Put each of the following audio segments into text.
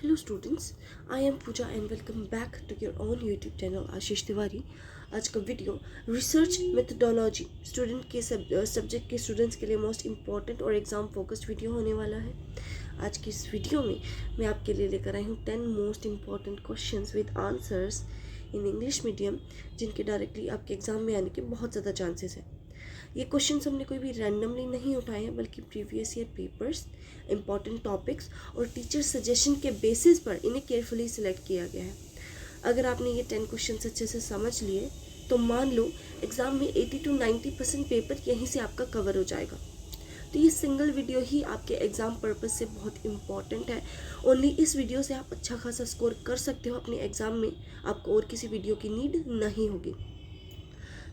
Hello students, I am Pooja and welcome back to your own YouTube channel आशीष तिवारी। आज का video research methodology student के subject के students के लिए most important और एग्ज़ाम फोकस्ड वीडियो होने वाला है। आज की इस वीडियो में मैं आपके लिए लेकर आई हूँ 10 most important questions with answers in English medium, जिनके डायरेक्टली आपके एग्ज़ाम में आने के बहुत ज़्यादा चांसेस हैं। ये क्वेश्चंस हमने कोई भी रैंडमली नहीं उठाए हैं, बल्कि previous year papers, important topics और टीचर सजेशन के बेसिस पर इन्हें केयरफुली सिलेक्ट किया गया है। अगर आपने ये 10 क्वेश्चंस अच्छे से समझ लिए तो मान लो एग्ज़ाम में 80 to 90% पेपर यहीं से आपका कवर हो जाएगा। तो ये सिंगल वीडियो ही आपके एग्ज़ाम पर्पस से बहुत इंपॉर्टेंट है। ओनली इस वीडियो से आप अच्छा खासा स्कोर कर सकते हो अपने एग्ज़ाम में, आपको और किसी वीडियो की नीड नहीं होगी।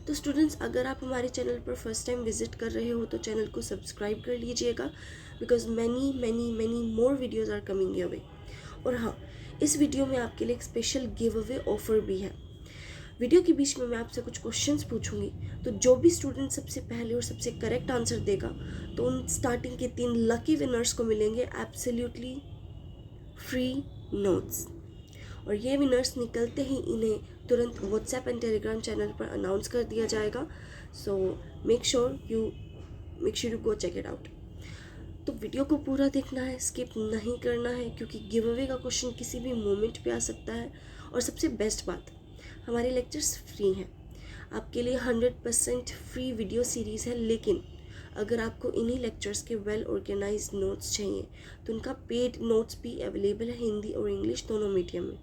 तो स्टूडेंट्स, अगर आप हमारे चैनल पर फर्स्ट टाइम विजिट कर रहे हो तो चैनल को सब्सक्राइब कर लीजिएगा, because many more videos are coming your way. और हाँ, इस वीडियो में आपके लिए एक स्पेशल गिव अवे ऑफर भी है। वीडियो के बीच में मैं आपसे कुछ क्वेश्चंस पूछूंगी, तो जो भी स्टूडेंट सबसे पहले और सबसे करेक्ट आंसर देगा तो उन स्टार्टिंग के 3 लकी विनर्स को मिलेंगे एब्सोल्युटली फ्री नोट्स। और ये विनर्स निकलते ही इन्हें तुरंत व्हाट्सएप एंड टेलीग्राम चैनल पर अनाउंस कर दिया जाएगा। So make sure you go check it out. तो वीडियो को पूरा देखना है, स्किप नहीं करना है, क्योंकि गिव अवे का क्वेश्चन किसी भी मोमेंट पे आ सकता है। और सबसे बेस्ट बात, हमारे लेक्चर्स फ्री हैं, आपके लिए 100% फ्री वीडियो सीरीज़ है। लेकिन अगर आपको इन्हीं लेक्चर्स के वेल ऑर्गेनाइज्ड नोट्स चाहिए तो उनका पेड नोट्स भी अवेलेबल है, हिंदी और इंग्लिश दोनों मीडियम में।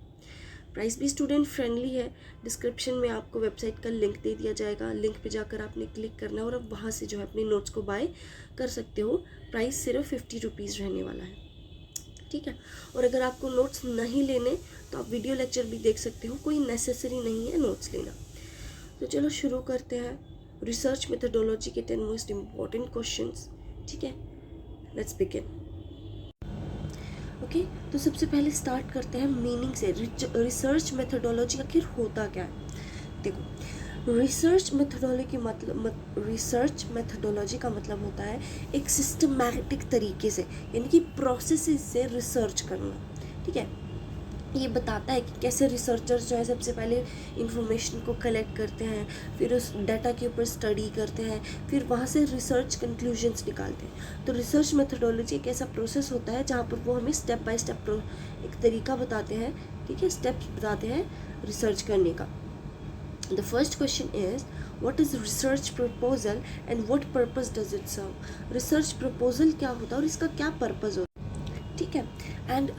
प्राइस भी स्टूडेंट फ्रेंडली है। डिस्क्रिप्शन में आपको वेबसाइट का लिंक दे दिया जाएगा, लिंक पे जाकर आपने क्लिक करना है और आप वहाँ से जो है अपने नोट्स को बाय कर सकते हो। प्राइस सिर्फ 50 रुपीज़ रहने वाला है, ठीक है। और अगर आपको नोट्स नहीं लेने तो आप वीडियो लेक्चर भी देख सकते हो, कोई नेसेसरी नहीं है नोट्स लेना। तो चलो शुरू करते हैं रिसर्च मेथडोलॉजी के 10 मोस्ट इम्पॉर्टेंट क्वेश्चंस, ठीक है। Let's begin. ओके, तो सबसे पहले स्टार्ट करते हैं मीनिंग से। रिसर्च मेथडोलॉजी आखिर होता क्या है? देखो, रिसर्च मेथडोलॉजी का मतलब होता है एक सिस्टमैटिक तरीके से, यानी कि प्रोसेस से रिसर्च करना, ठीक है। ये बताता है कि कैसे रिसर्चर्स जो है सबसे पहले इंफॉर्मेशन को कलेक्ट करते हैं, फिर उस डाटा के ऊपर स्टडी करते हैं, फिर वहाँ से रिसर्च कंक्लूजन्स निकालते हैं। तो रिसर्च मेथडोलॉजी एक ऐसा प्रोसेस होता है जहाँ पर वो हमें स्टेप बाय स्टेप एक तरीका बताते हैं, ठीक है, स्टेप्स बताते हैं रिसर्च करने का। The first question is what is research proposal and what purpose does it serve. Research proposal क्या होता है और इसका क्या पर्पज़ होता है, ठीक है। And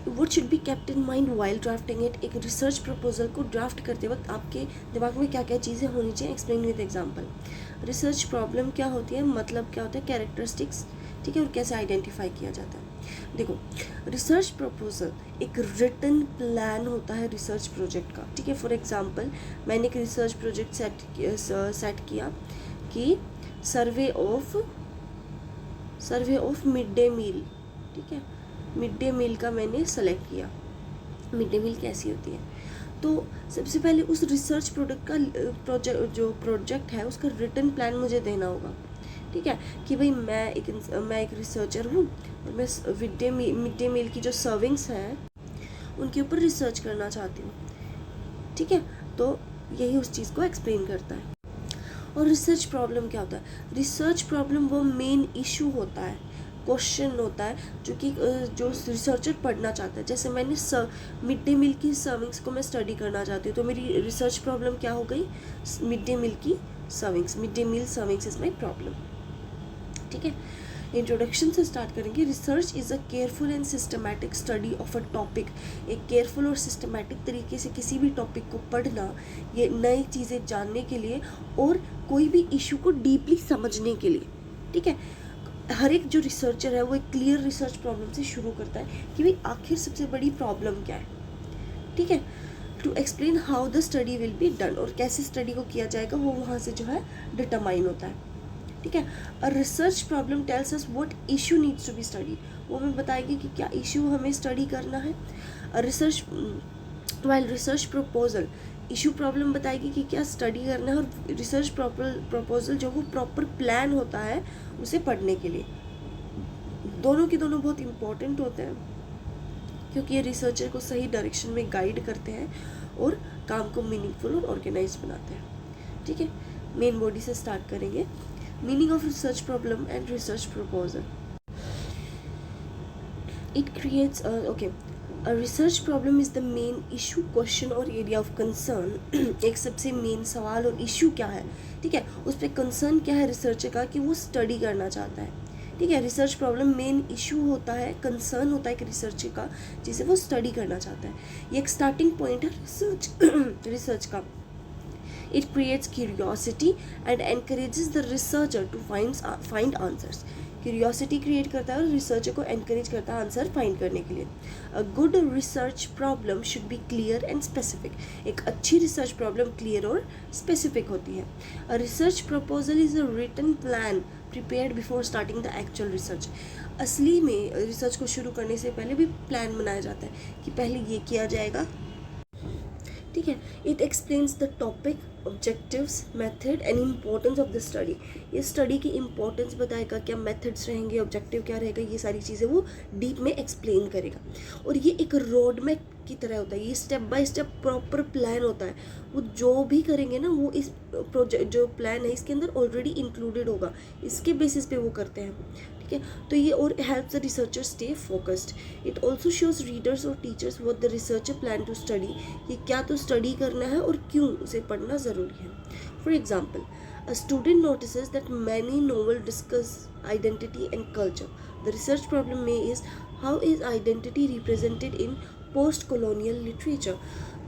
what should be kept in mind while drafting it। एक रिसर्च प्रपोजल को ड्राफ्ट करते वक्त आपके दिमाग में क्या क्या चीज़ें होनी चाहिए, explain with example. Research problem क्या होती है, मतलब क्या होता है, कैरेक्टरिस्टिक्स, ठीक है, और कैसे आइडेंटिफाई किया जाता है। देखो, रिसर्च प्रपोजल एक रिटन प्लान होता है रिसर्च प्रोजेक्ट का, ठीक है। फॉर एग्जांपल, मैंने एक रिसर्च प्रोजेक्ट सेट किया कि survey of mid day meal, ठीक है। मिड डे मील का मैंने सेलेक्ट किया, मिड डे मील कैसी होती है। तो सबसे पहले उस रिसर्च प्रोजेक्ट है उसका रिटन प्लान मुझे देना होगा, ठीक है, कि भाई मैं एक रिसर्चर हूँ और मैं मिड डे मील की जो सर्विंग्स हैं उनके ऊपर रिसर्च करना चाहती हूँ, ठीक है। तो यही उस चीज़ को एक्सप्लेन करता है। और रिसर्च प्रॉब्लम क्या होता है? रिसर्च प्रॉब्लम वो मेन इशू होता है, क्वेश्चन होता है जो रिसर्चर पढ़ना चाहता है। जैसे मैंने मिड डे मील की सर्विंग्स को मैं स्टडी करना चाहती हूँ, तो मेरी रिसर्च प्रॉब्लम क्या हो गई? मिड डे मील की servings, mid day meal servings is my problem, ठीक है। इंट्रोडक्शन से स्टार्ट करेंगे। Research is a careful and systematic study of a topic. एक केयरफुल और सिस्टमैटिक तरीके से किसी भी टॉपिक को पढ़ना, ये नई चीज़ें जानने के लिए और कोई भी इशू को डीपली समझने के लिए, ठीक है। हर एक जो रिसर्चर है वो एक क्लियर रिसर्च प्रॉब्लम से शुरू करता है कि भाई आखिर सबसे बड़ी प्रॉब्लम क्या है, ठीक है। To explain how the study will be done, और कैसे स्टडी को किया जाएगा वो वहाँ से जो है डिटरमाइन होता है, ठीक है। A research problem tells us what issue needs to be study, वो हमें बताएगी कि क्या इशू हमें स्टडी करना है। While research proposal issue problem बताएगी कि क्या स्टडी करना है, और रिसर्च प्रपोजल जो वो प्रॉपर प्लान होता है उसे पढ़ने के लिए। दोनों के दोनों बहुत इम्पॉर्टेंट होते हैं, क्योंकि ये रिसर्चर को सही डायरेक्शन में गाइड करते हैं और काम को मीनिंगफुल और ऑर्गेनाइज बनाते हैं। ठीक है, मेन बॉडी से स्टार्ट करेंगे। Meaning of research problem and research proposal. It creates a research problem is the main issue, question और area of concern। एक सबसे मेन सवाल और इशू क्या है, ठीक है, उस पर कंसर्न क्या है रिसर्चर का कि वो स्टडी करना चाहता है। ठीक है, रिसर्च प्रॉब्लम मेन इशू होता है, कंसर्न होता है कि रिसर्चर का जिसे वो स्टडी करना चाहता है। ये एक स्टार्टिंग पॉइंट है रिसर्च का। It creates curiosity and encourages the researcher to find answers। Curiosity create करता है और रिसर्चर को एनकरेज करता है आंसर फाइंड करने के लिए। A good research problem should be clear and specific. एक अच्छी रिसर्च प्रॉब्लम क्लियर और स्पेसिफिक होती है। A research proposal is a written plan prepared before starting the actual research. असली में रिसर्च को शुरू करने से पहले भी प्लान बनाया जाता है कि पहले ये किया जाएगा। ठीक है, it explains the topic, objectives, method and importance of the study. ये स्टडी की इम्पोर्टेंस बताएगा, क्या मेथड्स रहेंगे, ऑब्जेक्टिव क्या रहेगा, ये सारी चीज़ें वो डीप में एक्सप्लेन करेगा। और ये एक रोड मैप की तरह होता है, ये step by step proper plan होता है। वो जो भी करेंगे ना वो इस प्रोजेक्ट जो प्लान है इसके अंदर ऑलरेडी इंक्लूडेड होगा, इसके बेसिस पे वो करते हैं। ठीक है, तो ये और help the researcher stay focused. It also shows readers और teachers what the researcher plan to study, कि क्या तो स्टडी करना है और क्यों उसे पढ़ना ज़रूरी है। For example, a student notices that many novel discuss identity and culture. The research problem में is how is identity represented in post colonial literature.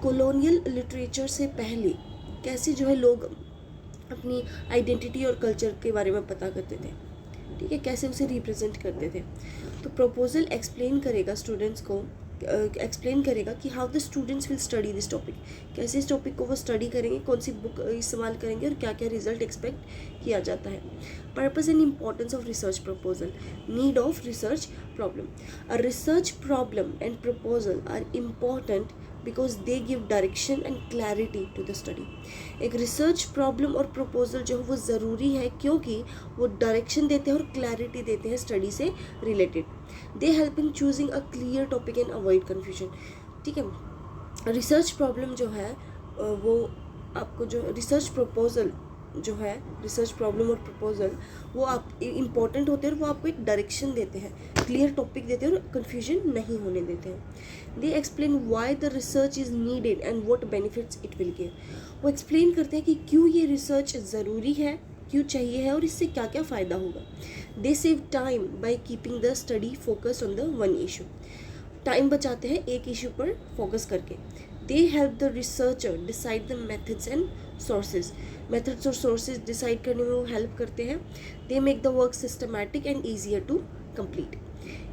Colonial literature से पहले कैसे जो है लोग अपनी आइडेंटिटी और कल्चर के बारे में पता करते थे, ठीक है, कैसे उसे रिप्रेजेंट करते थे। तो प्रपोजल एक्सप्लेन करेगा स्टूडेंट्स को, एक्सप्लेन करेगा कि how the students will study this topic, कैसे इस टॉपिक को वो स्टडी करेंगे, कौन सी बुक इस्तेमाल करेंगे और क्या क्या रिजल्ट एक्सपेक्ट किया जाता है। Purpose and importance of research proposal, need of research problem. A research problem and proposal are important because they give direction and clarity to the study. एक रिसर्च प्रॉब्लम और प्रपोजल जो है वो ज़रूरी है क्योंकि वो डायरेक्शन देते हैं और क्लैरिटी देते हैं स्टडी से related. They help in choosing a clear topic and avoid confusion. ठीक है, रिसर्च प्रॉब्लम जो है वो आपको जो रिसर्च प्रपोजल जो है, रिसर्च प्रॉब्लम और प्रपोजल वो आप इम्पॉर्टेंट होते हैं और वो आपको एक डायरेक्शन देते हैं, क्लियर टॉपिक देते हैं और कन्फ्यूजन नहीं होने देते हैं। They explain why the research is needed and what benefits it will give. वो एक्सप्लेन करते हैं कि क्यों ये रिसर्च ज़रूरी है, क्यों चाहिए है और इससे क्या क्या फ़ायदा होगा। They save time by keeping the study focused on the one issue. Time बचाते हैं एक इशू पर फोकस करके। They help the researcher decide the methods and sources. Methods और सोर्सेज डिसाइड करने में वो हेल्प करते हैं। They make the work systematic and easier to complete.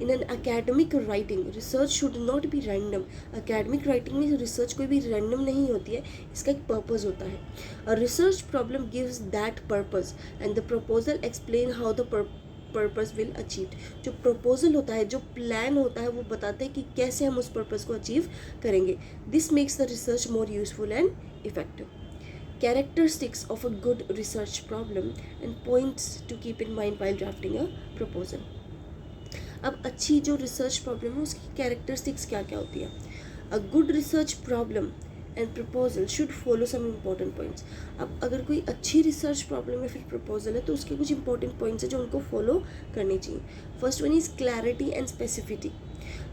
In an academic writing research should not be random. Academic writing में research कोई भी random नहीं होती है, इसका एक पर्पज़ होता है। A research problem gives that purpose and the proposal explain how the purpose will achieve. जो प्रपोजल होता है, जो प्लान होता है, वो बताता है कि कैसे हम उस पर्पज़ को अचीव करेंगे। This makes the research more useful and effective. Characteristics of a good research problem and points to keep in mind while drafting a proposal। अब अच्छी जो रिसर्च प्रॉब्लम है उसकी कैरेक्टरिस्टिक्स क्या क्या होती है। A good research problem and proposal should follow some important points. अब अगर कोई अच्छी रिसर्च प्रॉब्लम या फिर प्रपोजल है तो उसके कुछ इंपॉर्टेंट पॉइंट्स हैं जो उनको फॉलो करने चाहिए। First one is clarity and specificity.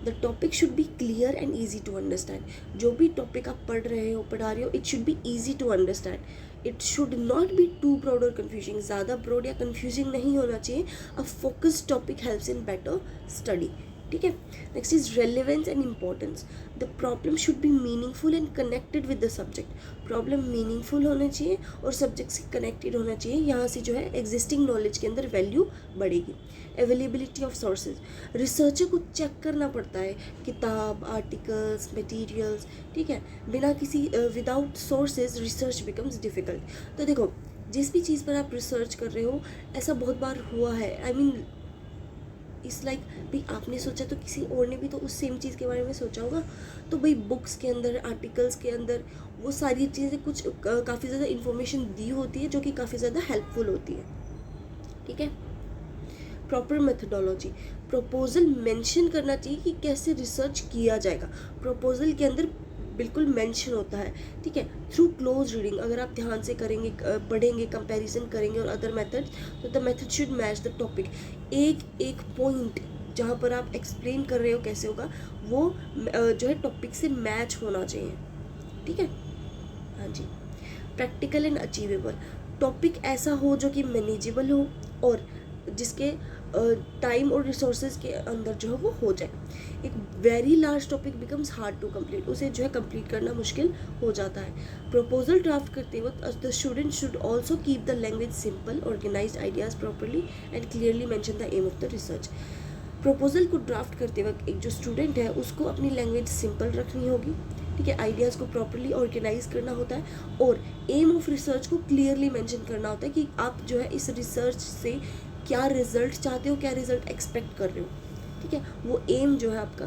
The topic should be clear and easy to understand. जो भी टॉपिक आप पढ़ रहे हो it should be easy to understand. It should not be too broad और कन्फ्यूजिंग। ज़्यादा ब्रॉड या कन्फ्यूजिंग नहीं होना चाहिए। A focused topic helps in better study. ठीक है, next is relevance and importance. The problem should be meaningful and connected with the subject. Problem meaningful होना चाहिए और सब्जेक्ट से कनेक्टेड होना चाहिए। यहाँ से जो है एग्जिस्टिंग नॉलेज के अंदर वैल्यू बढ़ेगी। Availability of sources. रिसर्चर को चेक करना पड़ता है किताब, आर्टिकल्स, मटेरियल्स, ठीक है, बिना किसी without sources research becomes difficult. तो देखो, जिस भी चीज़ पर आप रिसर्च कर रहे हो ऐसा बहुत बार हुआ है। आई मीन इस लाइक भाई आपने सोचा तो किसी और ने भी तो उस सेम चीज़ के बारे में सोचा होगा। तो भाई बुक्स के अंदर, आर्टिकल्स के अंदर वो सारी चीज़ें कुछ काफ़ी ज़्यादा इन्फॉर्मेशन दी होती है जो कि काफ़ी ज़्यादा हेल्पफुल होती है। ठीक है, प्रॉपर मेथडोलॉजी। प्रपोजल मेंशन करना चाहिए कि कैसे रिसर्च किया जाएगा। प्रपोजल के अंदर बिल्कुल मेंशन होता है, ठीक है। थ्रू क्लोज रीडिंग, अगर आप ध्यान से करेंगे, पढ़ेंगे, कंपैरिजन करेंगे और अदर मेथड, तो the method should match the topic. एक एक पॉइंट जहाँ पर आप एक्सप्लेन कर रहे हो कैसे होगा, वो जो है टॉपिक से मैच होना चाहिए, ठीक है। हाँ जी। प्रैक्टिकल एंड अचीवेबल, टॉपिक ऐसा हो जो कि मैनेजेबल हो और जिसके टाइम और रिसोर्सेज के अंदर जो है वो हो जाए। एक very large topic becomes hard to complete, उसे जो है कंप्लीट करना मुश्किल हो जाता है। प्रपोजल ड्राफ्ट करते वक्त the student should also keep the language simple, organised, ideas properly and clearly mention the aim of the research. Proposal को ड्राफ्ट करते वक्त एक जो स्टूडेंट है उसको अपनी लैंग्वेज सिंपल रखनी होगी, ठीक है। आइडियाज़ को प्रॉपरली ऑर्गेनाइज करना होता है और एम ऑफ रिसर्च को क्लियरली मेंशन करना होता है कि आप जो है इस रिसर्च से क्या रिजल्ट चाहते हो, क्या रिजल्ट एक्सपेक्ट कर रहे हो, ठीक है। वो एम जो है आपका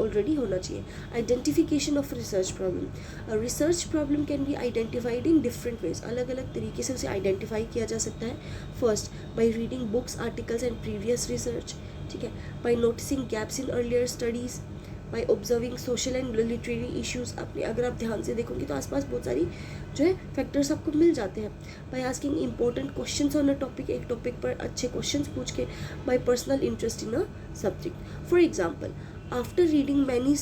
ऑलरेडी होना चाहिए। Identification of research problem, research problem can be identified in different ways, अलग अलग तरीके से उसे आइडेंटिफाई किया जा सकता है। First, by reading books, articles and previous research, ठीक है। By noticing gaps in earlier studies, by observing social and literary issues. अपने अगर आप ध्यान से देखोगे तो आसपास बहुत सारी जो है फैक्टर्स आपको मिल जाते हैं। By asking important questions on a topic, एक टॉपिक पर अच्छे क्वेश्चंस पूछ के। By personal interest in a subject. For example, after reading many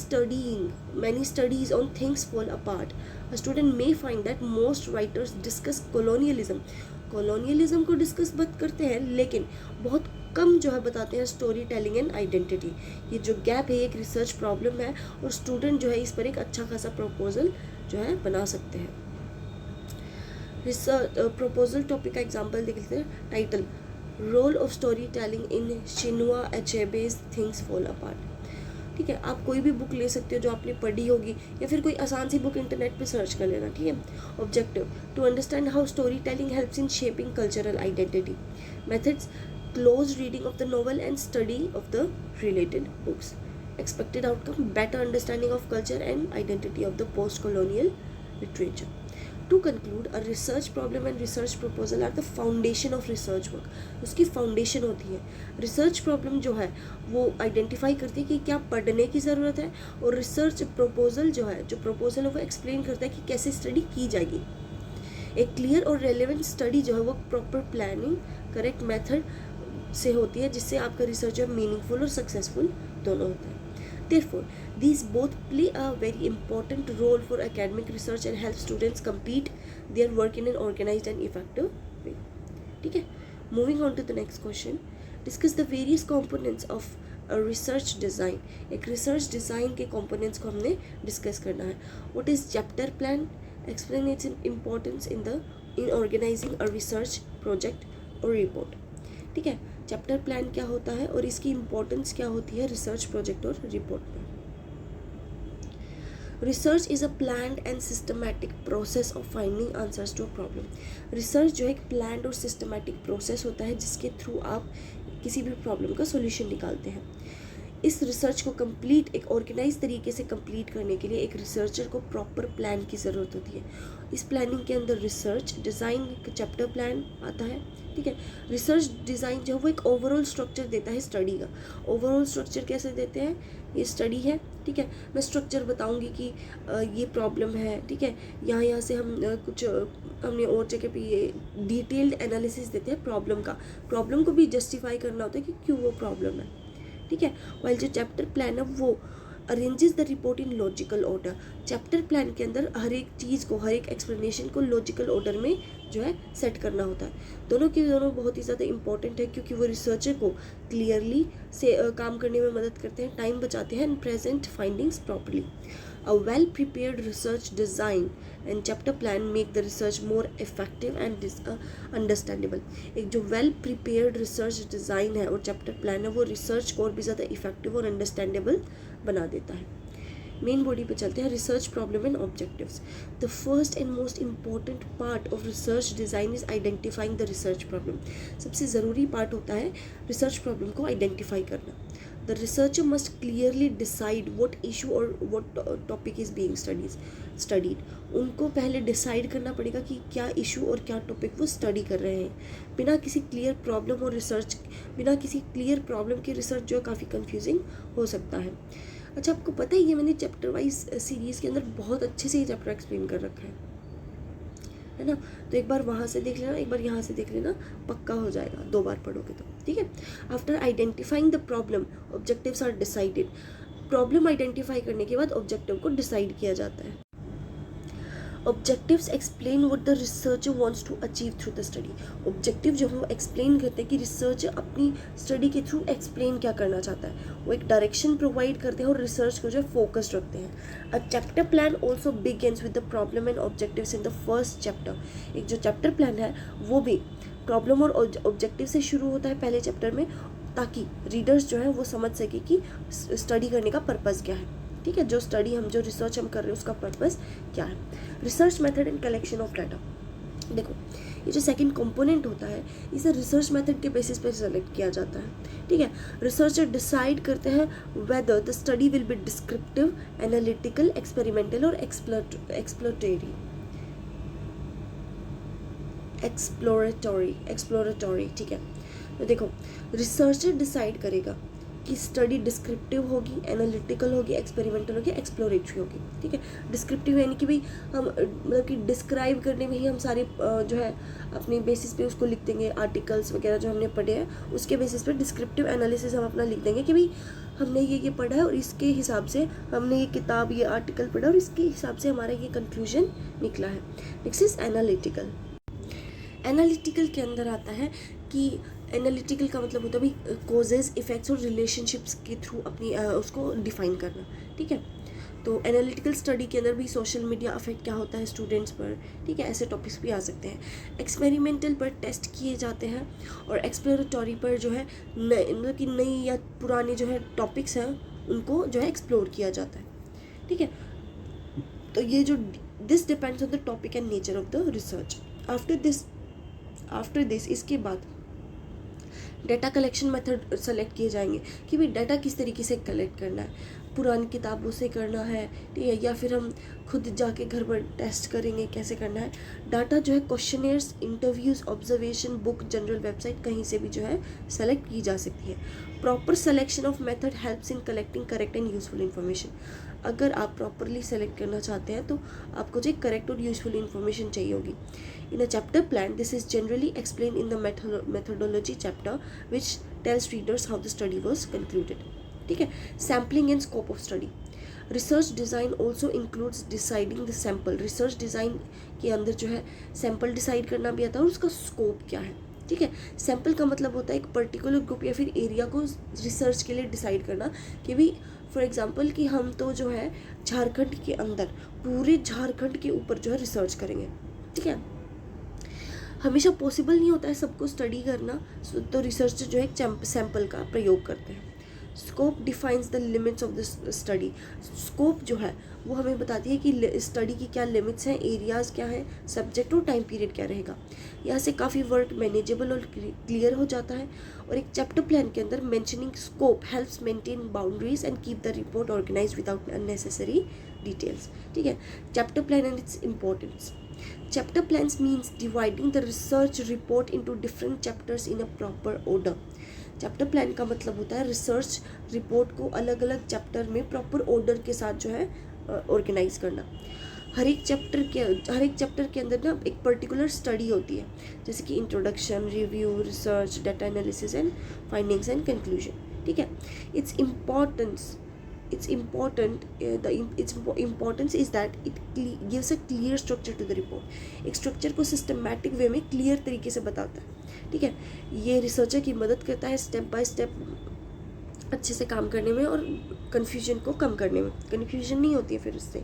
studies on things fall apart, a student may find that most writers discuss colonialism को discuss बात करते हैं लेकिन बहुत कम जो है बताते हैं स्टोरी टेलिंग एंड आइडेंटिटी। ये जो गैप है एक रिसर्च प्रॉब्लम है और स्टूडेंट जो है इस पर एक अच्छा खासा प्रपोजल जो है बना सकते हैं। रिसर्च प्रपोजल टॉपिक का एग्जांपल देख लेते हैं। Title, role of story telling in Chinua Achebe's Things Fall Apart, ठीक है। आप कोई भी बुक ले सकते हो जो आपने पढ़ी होगी या फिर कोई आसान सी बुक इंटरनेट पे सर्च कर लेना, ठीक है। Objective, to understand how story telling helps in shaping cultural identity. Methods, close reading of the novel and study of the related books. Expected outcome, better understanding of culture and identity of the post colonial literature. To conclude, a research problem and research proposal are the foundation of research work. उसकी foundation होती है। Research problem जो है वो identify करती है कि क्या पढ़ने की ज़रूरत है और रिसर्च प्रपोजल जो है, जो प्रपोजल है वो एक्सप्लेन करता है कि कैसे स्टडी की जाएगी। एक क्लियर और रेलेवेंट स्टडी जो है वो प्रॉपर प्लानिंग, करेक्ट मेथड से होती है जिससे आपका रिसर्च जो है मीनिंगफुल और सक्सेसफुल दोनों होता है। Therefore, these both play a very important role for academic research and help students complete their work in an organized and effective way. ठीक है। Moving on to the next question, discuss the various components of a research design. एक research design के components को हमने discuss करना है। What is chapter plan? Explain its importance in organizing a research project or report. ठीक है। Chapter plan क्या होता है और इसकी इम्पोर्टेंस क्या होती है रिसर्च प्रोजेक्ट और रिपोर्ट में। Research is a planned and systematic process of finding answers to a problem. Research जो है एक प्लान्ड और सिस्टमैटिक प्रोसेस होता है जिसके थ्रू आप किसी भी प्रॉब्लम का सोल्यूशन निकालते हैं। इस रिसर्च को कंप्लीट एक ऑर्गेनाइज तरीके से कंप्लीट करने के लिए एक रिसर्चर को प्रॉपर प्लान की ज़रूरत होती है। इस प्लानिंग के अंदर रिसर्च डिज़ाइन चैप्टर प्लान आता है, ठीक है। रिसर्च डिज़ाइन जो है वो एक ओवरऑल स्ट्रक्चर देता है स्टडी का। ओवरऑल स्ट्रक्चर कैसे देते हैं, ये स्टडी है, ठीक है। मैं स्ट्रक्चर बताऊंगी कि ये प्रॉब्लम है, ठीक है। यहाँ से हम कुछ हमने और जगह पे ये डिटेल्ड एनालिसिस देते हैं प्रॉब्लम का। प्रॉब्लम को भी जस्टिफाई करना होता है कि क्यों वो प्रॉब्लम है, ठीक है। वाइल जो चैप्टर प्लान है वो arranges the report in logical order. Chapter plan के अंदर हर एक चीज़ को, हर एक एक्सप्लेनेशन को लॉजिकल ऑर्डर में जो है सेट करना होता है। दोनों के दोनों बहुत ही ज़्यादा इंपॉर्टेंट है क्योंकि वो रिसर्चर को क्लियरली से काम करने में मदद करते हैं, टाइम बचाते हैं and present findings properly. A well-prepared research design and chapter plan make the research more effective and understandable. एक जो well-prepared research design है और chapter plan है वो research को और भी ज़्यादा effective और understandable बना देता है। मेन बॉडी पे चलते हैं, research problem and objectives. The first and most important part of research design is identifying the research problem. सबसे ज़रूरी पार्ट होता है रिसर्च प्रॉब्लम को आइडेंटिफाई करना। The researcher must clearly decide what issue और what topic is being studied. उनको पहले decide करना पड़ेगा कि क्या इशू और क्या टॉपिक वो स्टडी कर रहे हैं। बिना किसी क्लियर प्रॉब्लम के रिसर्च जो है काफ़ी कंफ्यूजिंग हो सकता है। अच्छा, आपको पता है ये मैंने चैप्टर वाइज सीरीज़ के अंदर बहुत अच्छे से ये चैप्टर एक्सप्लेन कर रखा है ना। तो एक बार वहाँ से देख लेना, एक बार यहाँ से देख लेना, पक्का हो जाएगा 2 बार पढ़ोगे तो, ठीक है। After identifying the problem objectives are decided. Problem identify करने के बाद ऑब्जेक्टिव को डिसाइड किया जाता है। Objectives explain what the researcher wants to achieve through the study. Objective जो है वो एक्सप्लेन करते हैं कि रिसर्चर अपनी स्टडी के थ्रू एक्सप्लेन क्या करना चाहता है। वो एक डायरेक्शन प्रोवाइड करते हैं और रिसर्च को जो है फोकस्ड रखते हैं। अ chapter plan also begins with the problem and objectives in the first chapter. एक जो चैप्टर प्लान है वो भी प्रॉब्लम और ऑब्जेक्टिव से शुरू होता है पहले चैप्टर में, ताकि रीडर्स जो है वो समझ सके कि स्टडी करने का पर्पज़ क्या है, ठीक है। जो रिसर्च हम कर रहे हैं उसका पर्पज़ क्या है। Research method and collection of data. देखो, ये जो सेकंड कंपोनेंट होता है इसे रिसर्च मेथड के बेसिस पे सेलेक्ट किया जाता है, ठीक है। रिसर्चर डिसाइड करते हैं whether the study will B descriptive, analytical, experimental और एक्सप्लोरेटरी, ठीक है। तो देखो, रिसर्चर डिसाइड करेगा कि स्टडी डिस्क्रिप्टिव होगी, एनालिटिकल होगी, एक्सपेरिमेंटल होगी, एक्सप्लोरेटरी होगी, ठीक है। डिस्क्रिप्टिव यानी कि भाई हम मतलब कि डिस्क्राइब करने में ही हम सारे जो है अपने बेसिस पे उसको लिख देंगे, आर्टिकल्स वगैरह जो हमने पढ़े हैं उसके बेसिस पे। डिस्क्रिप्टिव एनालिसिस हम अपना लिख देंगे कि भाई हमने ये पढ़ा है और इसके हिसाब से हमने ये किताब, ये आर्टिकल पढ़ा और इसके हिसाब से हमारा ये कंक्लूजन निकला है। Next is analytical. एनालिटिकल के अंदर आता है कि एनालिटिकल का मतलब होता है भाई कॉजेज, इफेक्ट्स और रिलेशनशिप्स के थ्रू अपनी उसको डिफाइन करना, ठीक है। तो एनालिटिकल स्टडी के अंदर भी सोशल मीडिया अफेक्ट क्या होता है स्टूडेंट्स पर, ठीक है, ऐसे टॉपिक्स भी आ सकते हैं। एक्सपेरिमेंटल पर टेस्ट किए जाते हैं और एक्सप्लोरेटरी पर जो है मतलब कि नई या पुराने जो है टॉपिक्स हैं उनको जो है एक्सप्लोर किया जाता है, ठीक है। तो ये जो this depends on the topic and nature of the research. After this इसके बाद डाटा कलेक्शन मेथड सेलेक्ट किए जाएंगे कि भाई डाटा किस तरीके से कलेक्ट करना है, पुरानी किताबों से करना है, ठीक है, या फिर हम खुद जाके घर पर टेस्ट करेंगे कैसे करना है। डाटा जो है questionnaires, interviews, observation, book, general website कहीं से भी जो है सेलेक्ट की जा सकती है। Proper selection of method helps in collecting correct and useful information. अगर आप प्रॉपरली सेलेक्ट करना चाहते हैं तो आपको जो करेक्ट और यूजफुल इन्फॉर्मेशन चाहिए होगी। In a chapter plan this is generally explain in the methodology chapter which tells readers how the study was concluded, ठीक है। Sampling and scope of study. Research design also includes deciding the sample. Research design के अंदर जो है sample decide करना भी आता है और उसका स्कोप क्या है, ठीक है। सैम्पल का मतलब होता है एक पर्टिकुलर ग्रुप या फिर एरिया को रिसर्च के लिए डिसाइड करना कि भाई फॉर एग्जांपल कि हम तो जो है झारखंड के अंदर पूरे झारखंड के ऊपर जो है रिसर्च करेंगे, ठीक है। हमेशा पॉसिबल नहीं होता है सबको स्टडी करना, तो रिसर्चर जो है एक सैम्पल का प्रयोग करते हैं। Scope defines the limits of the study. Scope जो है वो हमें बताती है कि स्टडी की क्या लिमिट्स हैं, एरियाज़ क्या हैं, सब्जेक्ट और टाइम पीरियड क्या रहेगा। यहाँ से काफ़ी वर्क मैनेजेबल और क्लियर हो जाता है। और एक चैप्टर प्लान के अंदर mentioning scope helps maintain boundaries and keep the report organise without unnecessary details, ठीक है। Chapter plan and its importance. Chapter plans means dividing the research report into different chapters in a proper order. Chapter plan का मतलब होता है research report को अलग अलग chapter में प्रॉपर ऑर्डर के साथ जो है ऑर्गेनाइज करना। हर एक चैप्टर के अंदर ना एक पर्टिकुलर स्टडी होती है, जैसे कि introduction, review, research, data analysis and findings and conclusion, ठीक है। its importance is that it gives a clear structure to the report. एक स्ट्रक्चर को सिस्टमैटिक वे में क्लियर तरीके से बताता है, ठीक है। ये रिसर्चर की मदद करता है स्टेप बाय स्टेप अच्छे से काम करने में और कन्फ्यूजन को कम करने में। कन्फ्यूजन नहीं होती है फिर उससे।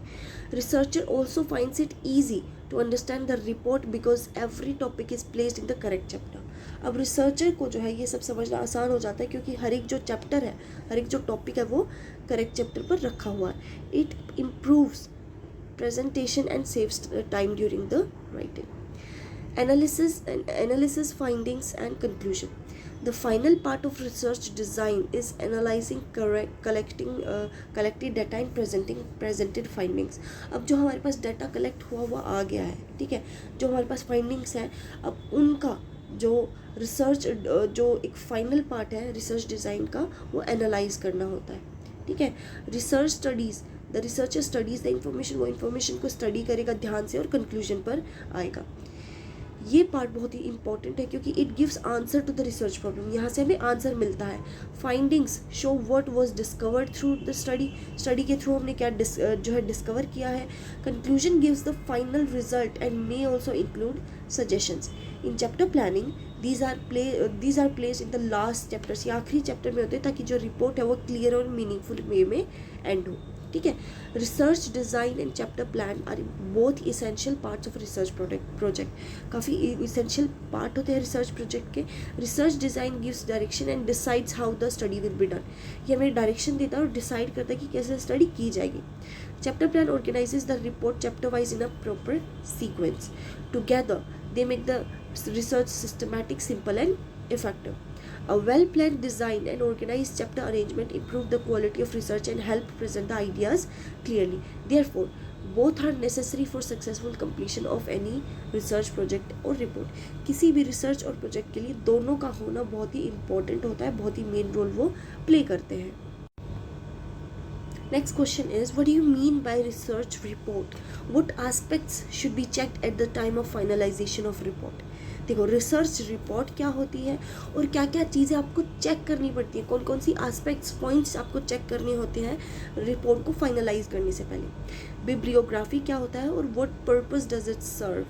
Researcher also finds it easy to understand the report because every topic is placed in the correct chapter. अब रिसर्चर को जो है ये सब समझना आसान हो जाता है क्योंकि हर एक जो चैप्टर है, हर एक जो टॉपिक है वो करेक्ट चैप्टर पर रखा हुआ है। It improves presentation and saves time during the writing. Analysis findings and conclusion. The final part of research design is analyzing collected data and presented findings. अब जो हमारे पास डाटा कलेक्ट हुआ आ गया है, ठीक है, जो हमारे पास फाइंडिंग्स हैं, अब उनका जो रिसर्च जो एक फाइनल पार्ट है रिसर्च डिज़ाइन का, वो एनालाइज करना होता है, ठीक है. Research studies, the researcher studies the information, वो इन्फॉर्मेशन को स्टडी करेगा ध्यान से और कंक्लूजन पर आएगा. ये पार्ट बहुत ही इंपॉर्टेंट है क्योंकि it gives answer to the research problem. यहाँ से हमें आंसर मिलता है. Findings show what was discovered through the study के थ्रू हमने क्या जो है डिस्कवर किया है. Conclusion gives the final result and may also include suggestions. In chapter planning these are place in the last chapters. ये आखिरी चैप्टर में होते हैं ताकि जो रिपोर्ट है वो क्लियर और मीनिंगफुल वे में एंड हो, ठीक है. Research design and chapter plan are both essential parts of research project. काफ़ी इसेंशियल पार्ट होते हैं रिसर्च प्रोजेक्ट के. Research design gives direction and decides how the study will be done. ये हमें डायरेक्शन देता है और डिसाइड करता है कि कैसे स्टडी की जाएगी. Chapter plan organises the report chapter wise in a proper sequence. Together they make the research systematic, simple and effective. A well-planned design and organized chapter arrangement improve the quality of research and help present the ideas clearly. Therefore, both are necessary for successful completion of any research project or report. किसी भी research और project के लिए दोनों का होना बहुत ही important होता है, बहुत ही मेन रोल वो प्ले करते हैं. Next question is, what do you mean by research report? What aspects should be checked at the time of finalization of report? देखो, रिसर्च रिपोर्ट क्या होती है और क्या क्या चीज़ें आपको चेक करनी पड़ती है, कौन कौन सी एस्पेक्ट्स पॉइंट्स आपको चेक करने होते हैं रिपोर्ट को फाइनलाइज करने से पहले. बिब्लियोग्राफी क्या होता है और what purpose does it serve.